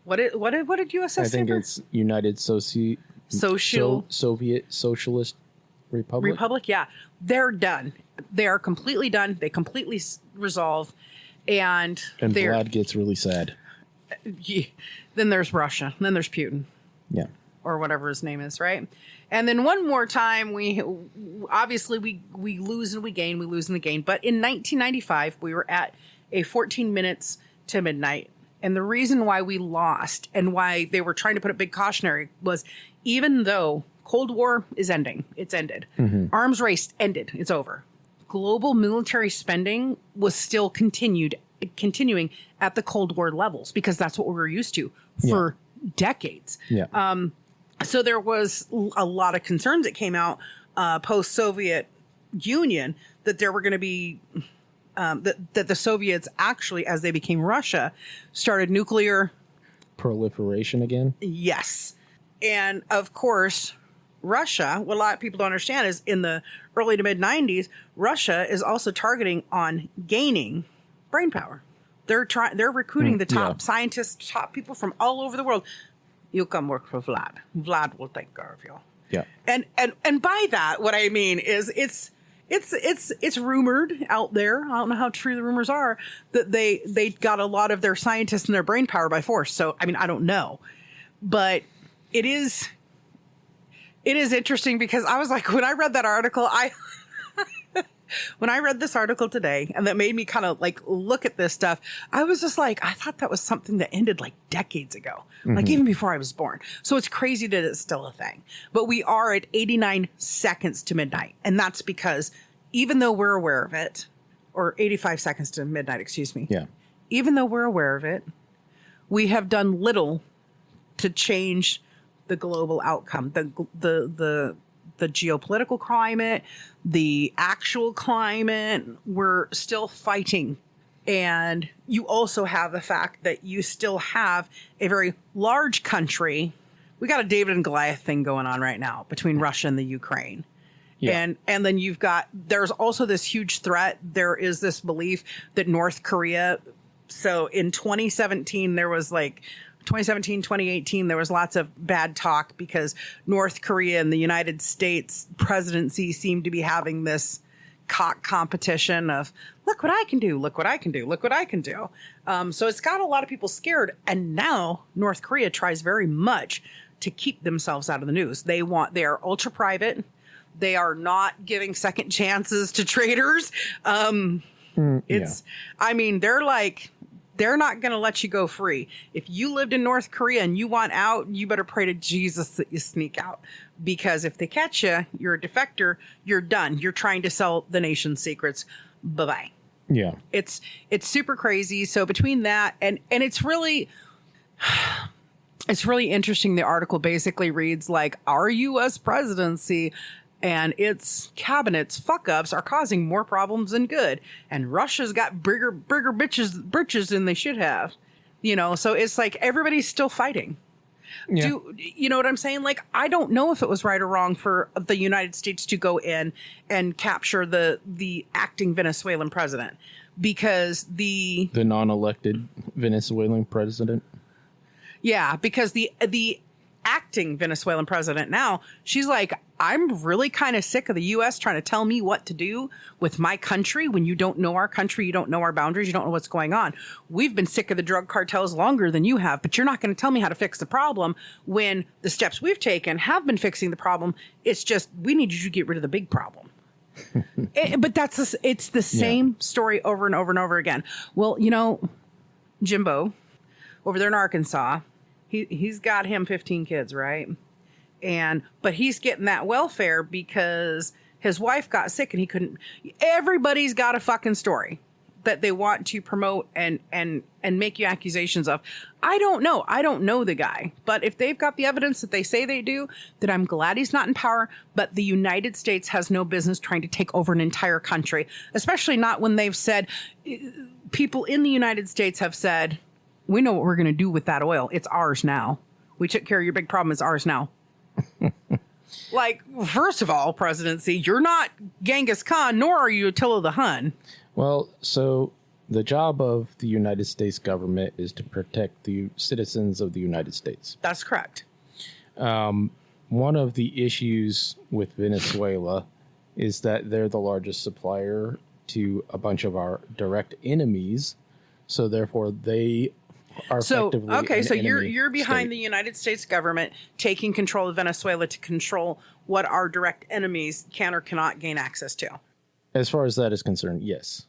S1: What did USSR?
S2: I think it's United Soviet Socialist Republic.
S1: Yeah, they're done. They are completely done. They completely resolve, and
S2: Vlad gets really sad.
S1: Yeah. Then there's Russia. Then there's Putin.
S2: Yeah,
S1: or whatever his name is, right? And then one more time, we lose and we gain. We lose and we gain. But in 1995, we were at a 14 minutes to midnight. And the reason why we lost and why they were trying to put a big cautionary was, even though Cold War is ending, it's ended. Mm-hmm. Arms race ended. It's over. Global military spending was still continuing at the Cold War levels, because that's what we were used to for decades.
S2: Yeah.
S1: So there was a lot of concerns that came out post-Soviet Union that there were going to be... that the Soviets actually, as they became Russia, started nuclear
S2: proliferation again.
S1: Yes. And of course, Russia, what a lot of people don't understand is, in the early to mid 90s, Russia is also targeting on gaining brain power. They're recruiting the top scientists, top people from all over the world. You come work for Vlad. Vlad will take care of you.
S2: Yeah.
S1: And by that, what I mean is it's rumored out there. I don't know how true the rumors are, that they got a lot of their scientists and their brain power by force. So, I mean, I don't know, but it is interesting, because I was like, when I read that article, when I read this article today, and that made me kind of like look at this stuff, I was just like, I thought that was something that ended like decades ago, like even before I was born. So it's crazy that it's still a thing. But we are at 89 seconds to midnight. And that's because, even though we're aware of it, or 85 seconds to midnight, excuse me.
S2: Yeah.
S1: Even though we're aware of it, we have done little to change the global outcome, the geopolitical climate, the actual climate. We're still fighting. And you also have the fact that you still have a very large country. We got a David and Goliath thing going on right now between Russia and the Ukraine. Yeah. And then there's also this huge threat. There is this belief that North Korea, so in 2017, 2018, there was lots of bad talk, because North Korea and the United States presidency seemed to be having this cock competition of, look what I can do, look what I can do, look what I can do. So it's got a lot of people scared. And now North Korea tries very much to keep themselves out of the news. They are ultra private. They are not giving second chances to traitors. I mean, they're not going to let you go free. If you lived in North Korea and you want out, you better pray to Jesus that you sneak out. Because if they catch you, you're a defector, you're done. You're trying to sell the nation's secrets. Bye-bye.
S2: Yeah.
S1: It's super crazy. So between that and it's really interesting. The article basically reads like, our U.S. presidency and its cabinet's fuck-ups are causing more problems than good. And Russia's got bigger britches than they should have. You know, so it's like everybody's still fighting.
S2: Yeah.
S1: You know what I'm saying? Like, I don't know if it was right or wrong for the United States to go in and capture the acting Venezuelan president, because the
S2: non-elected Venezuelan president.
S1: Yeah, because the acting Venezuelan president now, she's like, I'm really kind of sick of the U.S. trying to tell me what to do with my country when you don't know our country, you don't know our boundaries, you don't know what's going on. We've been sick of the drug cartels longer than you have, but you're not going to tell me how to fix the problem when the steps we've taken have been fixing the problem. It's just, we need you to get rid of the big problem. But it's the same story over and over and over again. Well, you know, Jimbo over there in Arkansas, he's got him 15 kids, right? But he's getting that welfare because his wife got sick and he couldn't. Everybody's got a fucking story that they want to promote and make you accusations of. I don't know. I don't know the guy, but if they've got the evidence that they say they do, then I'm glad he's not in power. But the United States has no business trying to take over an entire country, especially not when they've said, people in the United States have said, we know what we're going to do with that oil. It's ours now. We took care of your big problem. It's ours now. Like, first of all, presidency, you're not Genghis Khan, nor are you Attila the Hun.
S2: Well, so the job of the United States government is to protect the citizens of the United States.
S1: That's correct.
S2: One of the issues with Venezuela is that they're the largest supplier to a bunch of our direct enemies. So therefore, they are effectively
S1: okay. So you're
S2: enemy
S1: behind
S2: state.
S1: the United States government taking control of Venezuela to control what our direct enemies can or cannot gain access to.
S2: As far as that is concerned, yes.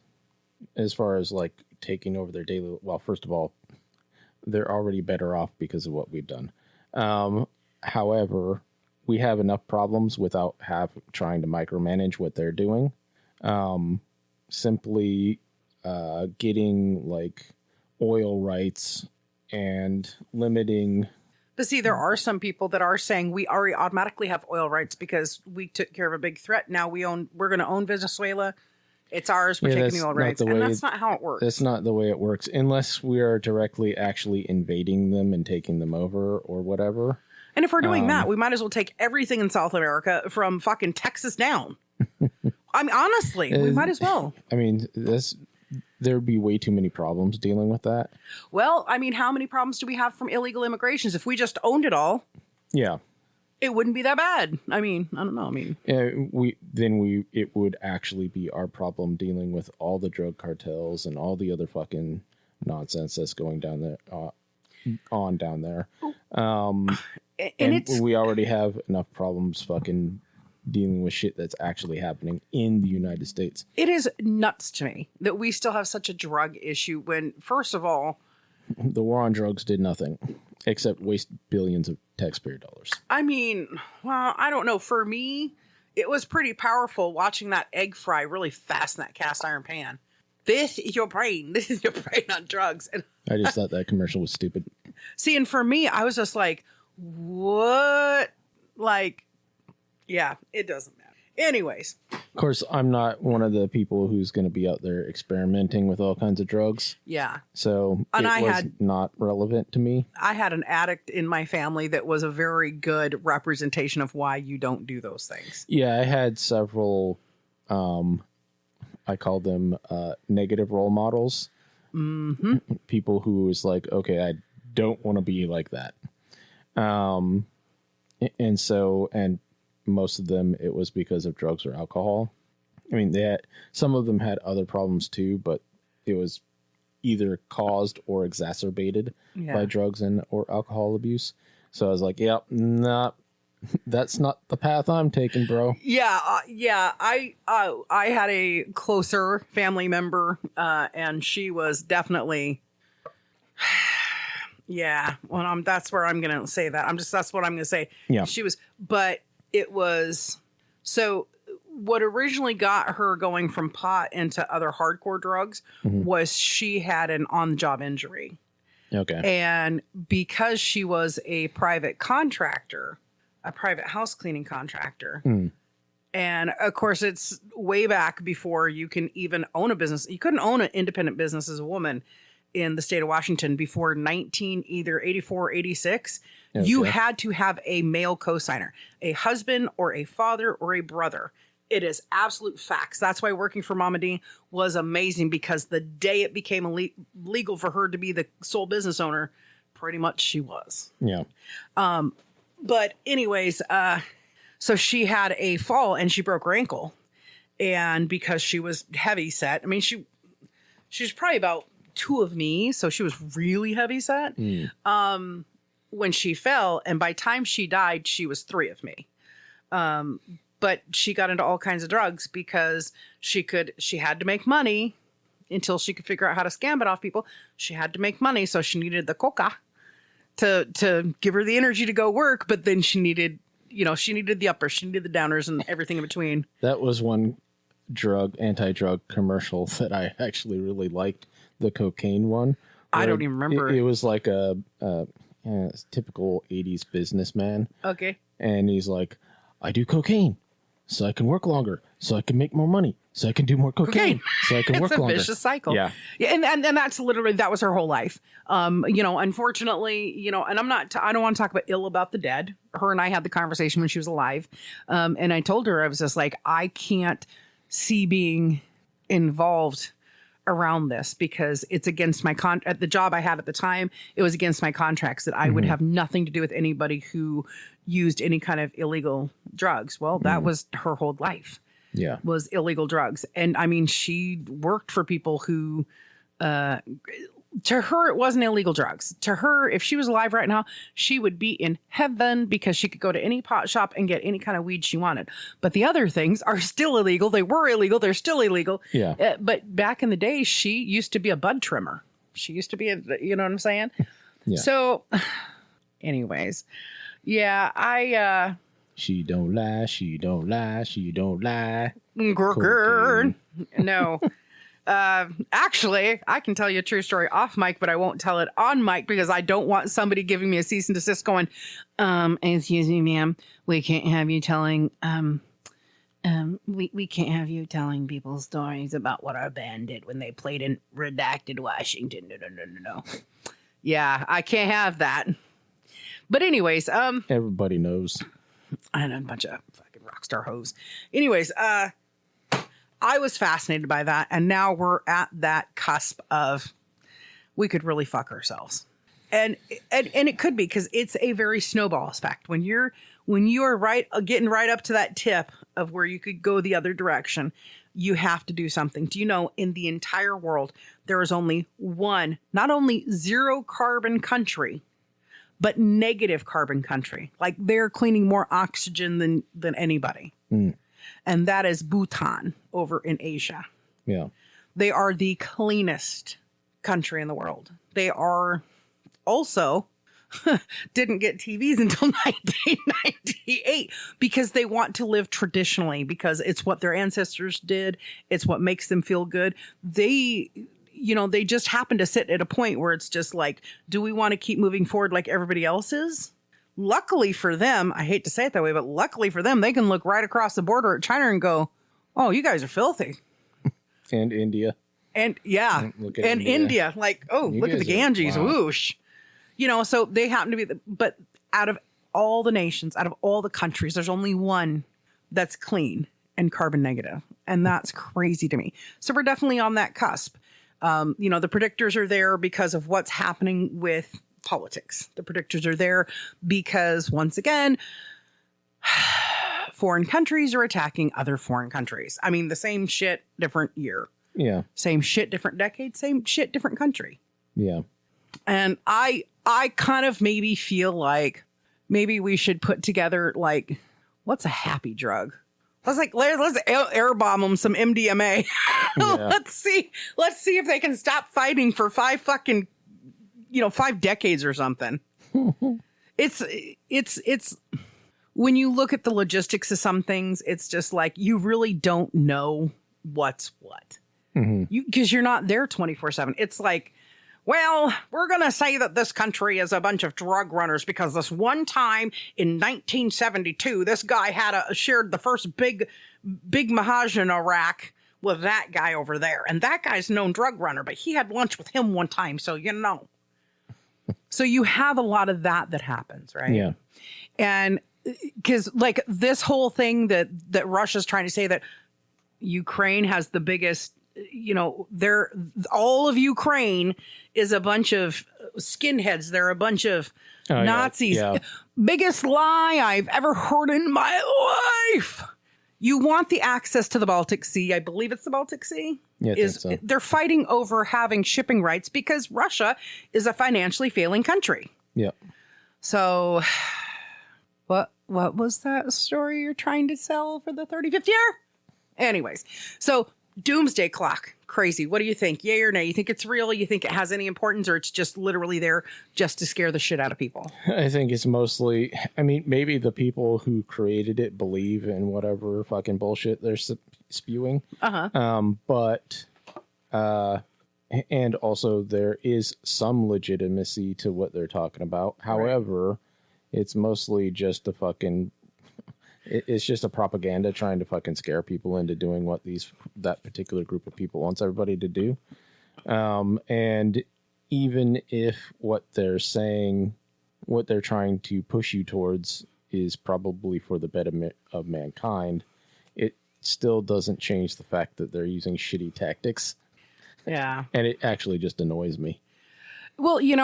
S2: As far as like taking over their daily, well, first of all, they're already better off because of what we've done. However, we have enough problems without trying to micromanage what they're doing. Simply getting like oil rights and limiting.
S1: But see, there are some people that are saying we already automatically have oil rights because we took care of a big threat. Now we're going to own Venezuela. It's ours. We're taking the oil rights. And that's not how it works.
S2: That's not the way it works unless we are directly actually invading them and taking them over or whatever.
S1: And if we're doing that, we might as well take everything in South America from fucking Texas down. I mean, honestly, we might as well.
S2: I mean, there'd be way too many problems dealing with that.
S1: Well, I mean, how many problems do we have from illegal immigrations? If we just owned it all,
S2: yeah,
S1: it wouldn't be that bad. I mean, I don't know. I mean,
S2: it would actually be our problem dealing with all the drug cartels and all the other fucking nonsense that's going down there, down there. And we already have enough problems fucking dealing with shit that's actually happening in the United States.
S1: It is nuts to me that we still have such a drug issue when, first of all,
S2: the war on drugs did nothing except waste billions of taxpayer dollars.
S1: I mean, well, I don't know. For me, it was pretty powerful watching that egg fry really fast in that cast iron pan. This is your brain. This is your brain on drugs. And
S2: I just thought that commercial was stupid.
S1: See, and for me, I was just like, what? Like, yeah, it doesn't matter. Anyways.
S2: Of course, I'm not one of the people who's going to be out there experimenting with all kinds of drugs.
S1: Yeah.
S2: So it was not relevant to me.
S1: I had an addict in my family that was a very good representation of why you don't do those things.
S2: Yeah, I had several, I call them negative role models.
S1: Mm-hmm.
S2: People who was like, okay, I don't want to be like that. And most of them, it was because of drugs or alcohol. I mean, some of them had other problems too, but it was either caused or exacerbated by drugs or alcohol abuse. So I was like, yeah, that's not the path I'm taking, bro.
S1: Yeah. I had a closer family member, and she was definitely, yeah. Well, that's where I'm going to say that. That's what I'm going to say.
S2: Yeah.
S1: She was, but it was, so what originally got her going from pot into other hardcore drugs was she had an on-the-job injury.
S2: Okay.
S1: And because she was a private contractor, a private house cleaning contractor, and of course it's way back before you can even own a business. You couldn't own an independent business as a woman. in the state of Washington before either 84 or 86, you had to have a male co-signer, a husband or a father or a brother. It is absolute facts. That's why working for Mama D was amazing, because the day it became legal for her to be the sole business owner, pretty much she was.
S2: Yeah.
S1: But anyways, so she had a fall and she broke her ankle. And because she was heavy set, I mean, she was probably about 2 of me. So she was really heavy set. When she fell, and by the time she died, she was 3 of me. But she got into all kinds of drugs because she had to make money until she could figure out how to scam it off people. She had to make money. So she needed the coca to give her the energy to go work. But then she needed the uppers, she needed the downers, and everything in between.
S2: That was one anti-drug commercial that I actually really liked, the cocaine one.
S1: I don't even remember.
S2: It was like a typical 80s businessman.
S1: Okay.
S2: And he's like, I do cocaine so I can work longer, so I can make more money, so I can do more cocaine. So I can work longer.
S1: It's a vicious cycle.
S2: Yeah.
S1: And that's literally, that was her whole life. Unfortunately, and I don't want to talk ill about the dead. Her and I had the conversation when she was alive. And I told her, I was just like, I can't see being involved around this because it's against my at the job I had at the time. It was against my contracts that I would have nothing to do with anybody who used any kind of illegal drugs. Well, that was her whole life.
S2: Yeah.
S1: Was illegal drugs. And I mean, she worked for people who, to her, it wasn't illegal drugs. To her, if she was alive right now, she would be in heaven because she could go to any pot shop and get any kind of weed she wanted. But the other things are still illegal. They were illegal. They're still illegal.
S2: Yeah.
S1: But back in the day, she used to be a bud trimmer. She used to be you know what I'm saying?
S2: Yeah.
S1: So anyways, yeah,
S2: she don't lie. She don't lie. She don't lie.
S1: No. Actually, I can tell you a true story off mic, but I won't tell it on mic because I don't want somebody giving me a cease and desist going, excuse me, ma'am, we can't have you telling, we can't have you telling people stories about what our band did when they played in redacted Washington. No. Yeah, I can't have that. But anyways,
S2: everybody knows.
S1: And a bunch of fucking rock star hoes. Anyways, I was fascinated by that, and now we're at that cusp of we could really fuck ourselves, and it could be because it's a very snowball effect when you are getting right up to that tip of where you could go the other direction. You have to do something. Do you know in the entire world there is only one, not only zero carbon country, but negative carbon country? Like they're cleaning more oxygen than anybody. And that is Bhutan over in Asia.
S2: Yeah.
S1: They are the cleanest country in the world. They are also didn't get TVs until 1998 because they want to live traditionally, because it's what their ancestors did. It's what makes them feel good. They just happen to sit at a point where it's just like, do we want to keep moving forward like everybody else is? Luckily for them, I hate to say it that way, but luckily for them, they can look right across the border at China and go, oh, you guys are filthy.
S2: And India.
S1: And yeah. And India. Like, oh, look at the Ganges. Wow. Whoosh. So they happen to be, but out of all the nations, out of all the countries, there's only one that's clean and carbon negative. And that's crazy to me. So we're definitely on that cusp. The predictors are there because of what's happening with politics. The predictors are there because, once again, foreign countries are attacking other foreign countries. I mean, the same shit, different year.
S2: Yeah.
S1: Same shit, different decade. Same shit, different country.
S2: Yeah.
S1: And I kind of maybe feel like maybe we should put together, like, what's a happy drug? Let's air bomb them some MDMA. Yeah. Let's see if they can stop fighting for 5 decades or something. It's when you look at the logistics of some things, it's just like you really don't know what's what. Because you're not there 24/7. It's like, well, we're going to say that this country is a bunch of drug runners because this one time in 1972, this guy shared the first big Mahajan Iraq with that guy over there. And that guy's a known drug runner, but he had lunch with him one time. So, So you have a lot of that happens, right?
S2: Yeah.
S1: And because like this whole thing that Russia's trying to say that Ukraine has the biggest, all of Ukraine is a bunch of skinheads. They're a bunch of Nazis.
S2: Yeah.
S1: Biggest lie I've ever heard in my life. You want the access to the Baltic Sea. I believe it's the Baltic Sea.
S2: Yeah, I think so.
S1: They're fighting over having shipping rights because Russia is a financially failing country.
S2: Yeah.
S1: So what was that story you're trying to sell for the 35th year? Anyways, so Doomsday Clock. Crazy. What do you think? Yay or nay? You think it's real? You think it has any importance, or it's just literally there just to scare the shit out of people?
S2: I think it's mostly, maybe the people who created it believe in whatever fucking bullshit they're spewing. But and also there is some legitimacy to what they're talking about. However, it's mostly just a fucking, it's just a propaganda trying to fucking scare people into doing what that particular group of people wants everybody to do. And even if what they're saying, what they're trying to push you towards is probably for the betterment of mankind, it still doesn't change the fact that they're using shitty tactics.
S1: Yeah.
S2: And it actually just annoys me.
S1: Well, you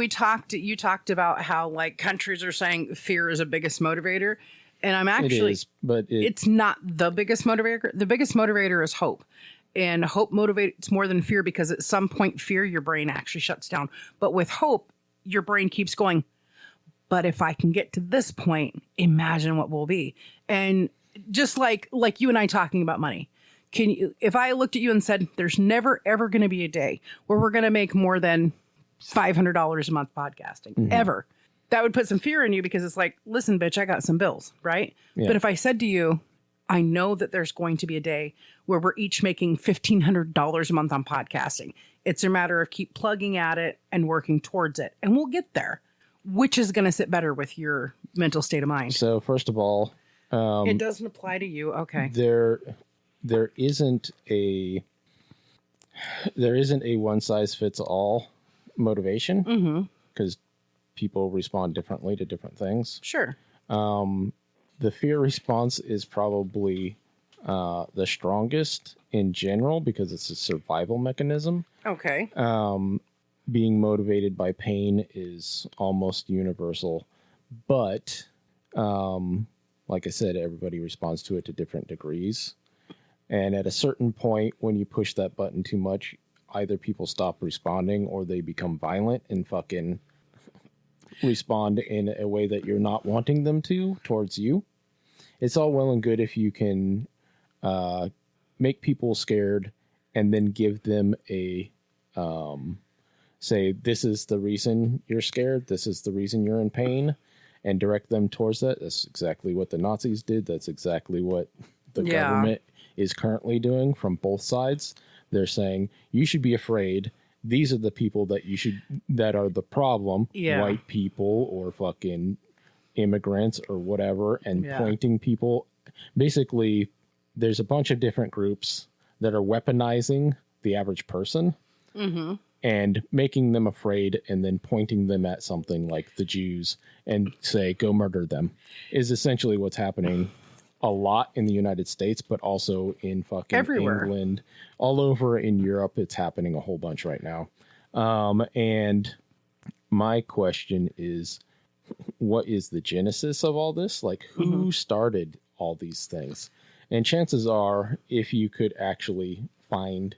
S1: talked about how like countries are saying fear is the biggest motivator. And I'm actually, it's not the biggest motivator. The biggest motivator is hope. And hope motivates more than fear, because at some point fear, your brain actually shuts down. But with hope, your brain keeps going. But if I can get to this point, imagine what will be. And just like you and I talking about money. If I looked at you and said, there's never, ever going to be a day where we're going to make more than $500 a month podcasting, ever. That would put some fear in you, because it's like, listen, bitch, I got some bills, right? Yeah. But if I said to you, I know that there's going to be a day where we're each making $1,500 a month on podcasting. It's a matter of keep plugging at it and working towards it. And we'll get there. Which is going to sit better with your mental state of mind?
S2: So first of all,
S1: it doesn't apply to you. Okay.
S2: There isn't a one size fits all motivation, because people respond differently to different things.
S1: Sure.
S2: The fear response is probably the strongest in general, because it's a survival mechanism.
S1: Okay.
S2: Being motivated by pain is almost universal, but like I said, everybody responds to it to different degrees. And at a certain point, when you push that button too much, either people stop responding or they become violent and fucking respond in a way that you're not wanting them to towards you. It's all well and good if you can make people scared and then give them a say, this is the reason you're scared, this is the reason you're in pain, and direct them towards that. That's exactly what the Nazis did. That's exactly what the government is currently doing from both sides. They're saying, you should be afraid. These are the people that are the problem. White people or fucking immigrants or whatever, and pointing people. Basically, there's a bunch of different groups that are weaponizing the average person and making them afraid, and then pointing them at something like the Jews and say, go murder them, is essentially what's happening a lot in the United States, but also in fucking everywhere. England, all over in Europe. It's happening a whole bunch right now. And my question is, what is the genesis of all this? Like, who started all these things? And chances are, if you could actually find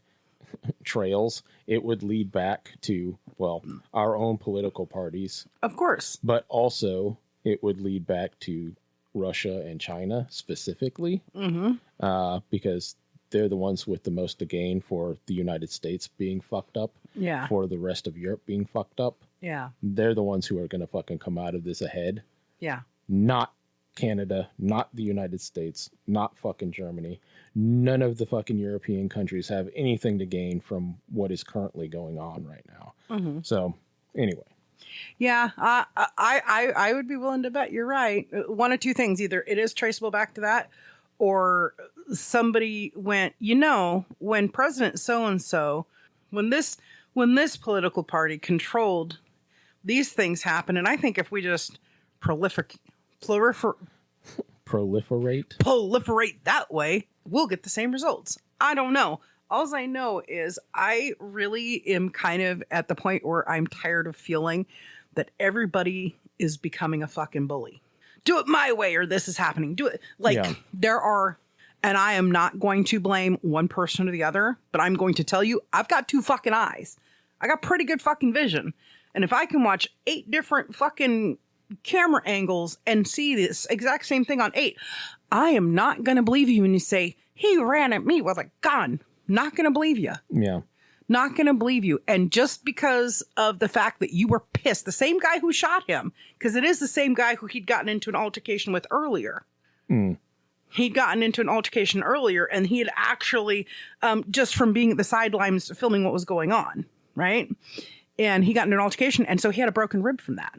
S2: trails, it would lead back to, well, our own political parties.
S1: Of course.
S2: But also, it would lead back to Russia and China specifically, because they're the ones with the most to gain for the United States being fucked up, for the rest of Europe being fucked up. They're the ones who are going to fucking come out of this ahead. Not Canada, not the United States, not fucking Germany. None of the fucking European countries have anything to gain from what is currently going on right now. So anyway.
S1: Yeah, I would be willing to bet you're right. One of two things: either it is traceable back to that, or somebody went, when President so-and-so, when this political party controlled, these things happen. And I think if we just proliferate that way, we'll get the same results. I don't know. All I know is I really am kind of at the point where I'm tired of feeling that everybody is becoming a fucking bully. Do it my way or this is happening. Do it. There are, and I am not going to blame one person or the other, but I'm going to tell you, I've got 2 fucking eyes. I got pretty good fucking vision. And if I can watch 8 different fucking camera angles and see this exact same thing on 8, I am not going to believe you when you say, he ran at me with a gun. Not going to believe you.
S2: Yeah.
S1: Not going to believe you. And just because of the fact that you were pissed, the same guy who shot him, because it is the same guy who he'd gotten into an altercation with earlier. He'd gotten into an altercation earlier, and he had actually, just from being at the sidelines filming what was going on, right? And he got into an altercation, and so he had a broken rib from that.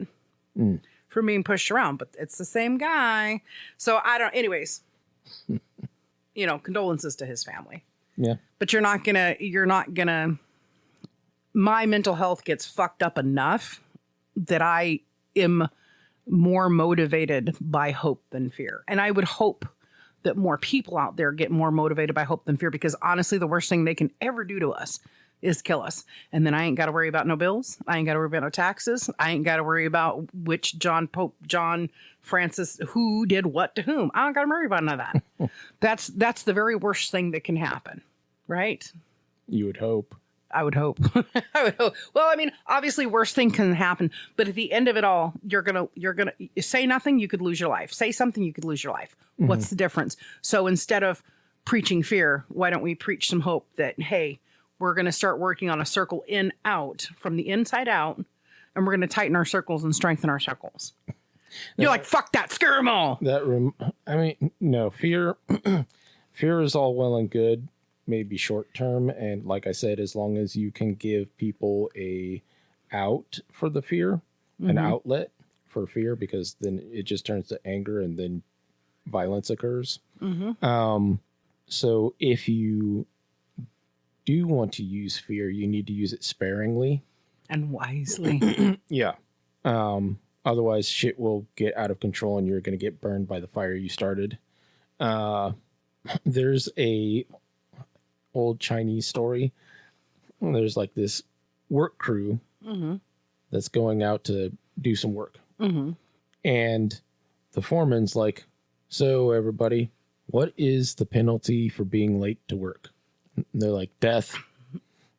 S1: From being pushed around. But it's the same guy. So anyways, condolences to his family.
S2: Yeah.
S1: But you're not gonna, my mental health gets fucked up enough that I am more motivated by hope than fear. And I would hope that more people out there get more motivated by hope than fear, because honestly, the worst thing they can ever do to us is kill us. And then I ain't got to worry about no bills. I ain't got to worry about no taxes. I ain't got to worry about which Pope John Francis, who did what to whom. I don't got to worry about none of that. That's the very worst thing that can happen. Right?
S2: You would hope.
S1: I would hope. I would hope. Well, I mean, obviously worst thing can happen, but at the end of it all, you're going to say nothing. You could lose your life. Say something. You could lose your life. What's the difference? So instead of preaching fear, why don't we preach some hope that, hey, we're going to start working on a circle in out from the inside out, and we're going to tighten our circles and strengthen our circles. You're like, fuck that, scare them all.
S2: No, fear is all well and good, maybe short term. And like I said, as long as you can give people a out for the fear, an outlet for fear, because then it just turns to anger and then violence occurs. So if you do want to use fear, you need to use it sparingly
S1: and wisely.
S2: Yeah. Otherwise shit will get out of control and you're going to get burned by the fire you started. There's a old Chinese story. There's like this work crew that's going out to do some work. And the foreman's like, so everybody, what is the penalty for being late to work? And they're like, death.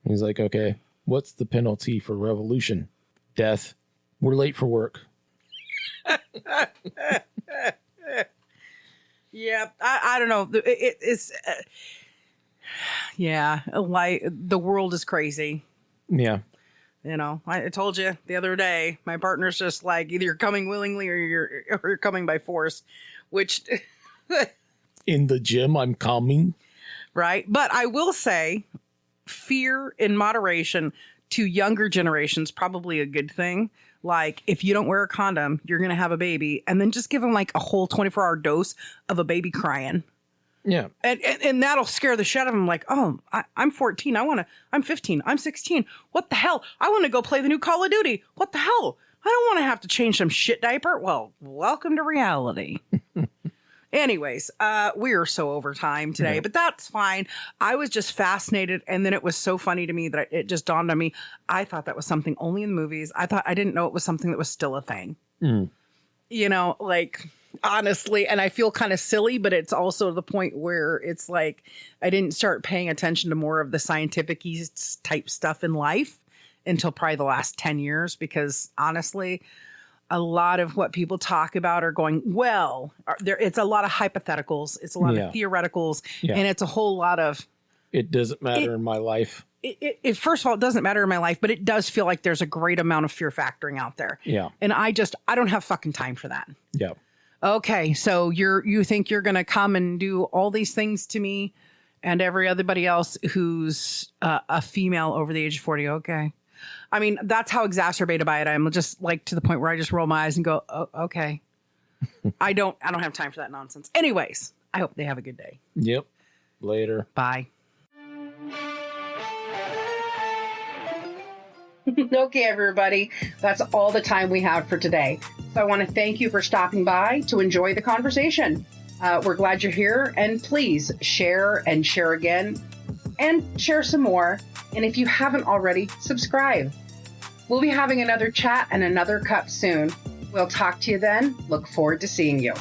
S2: He's like, okay, what's the penalty for revolution? Death. We're late for work.
S1: Yeah, I don't know. It's like the world is crazy.
S2: Yeah.
S1: I told you the other day, my partner's just like, either you're coming willingly or you're coming by force, which
S2: in the gym, I'm coming.
S1: Right. But I will say fear in moderation to younger generations, probably a good thing. Like, if you don't wear a condom, you're going to have a baby, and then just give them like a whole 24-hour dose of a baby crying.
S2: Yeah.
S1: And that'll scare the shit out of them. Like, oh, I'm 14. I'm 15. I'm 16. What the hell? I want to go play the new Call of Duty. What the hell? I don't want to have to change some shit diaper. Well, welcome to reality. Anyways, we are so over time today, but that's fine. I was just fascinated. And then it was so funny to me that it just dawned on me. I thought that was something only in the movies. I didn't know it was something that was still a thing. Like, honestly, and I feel kind of silly, but it's also the point where it's like, I didn't start paying attention to more of the scientific type stuff in life until probably the last 10 years, because honestly, a lot of what people talk about are going, it's a lot of hypotheticals. It's a lot of theoreticals. And it's a whole lot of,
S2: it doesn't matter in my life.
S1: It first of all, it doesn't matter in my life, but it does feel like there's a great amount of fear factoring out there.
S2: Yeah.
S1: And I don't have fucking time for that.
S2: Yeah.
S1: Okay. So you think you're going to come and do all these things to me and everybody else who's a female over the age of 40. Okay. I mean, that's how exacerbated by it I am. Just like to the point where I just roll my eyes and go, oh, okay. I don't have time for that nonsense. Anyways, I hope they have a good day.
S2: Yep. Later.
S1: Bye. Okay, everybody, that's all the time we have for today. So I want to thank you for stopping by to enjoy the conversation. We're glad you're here, and please share and share again and share some more. And if you haven't already, subscribe. We'll be having another chat and another cup soon. We'll talk to you then. Look forward to seeing you.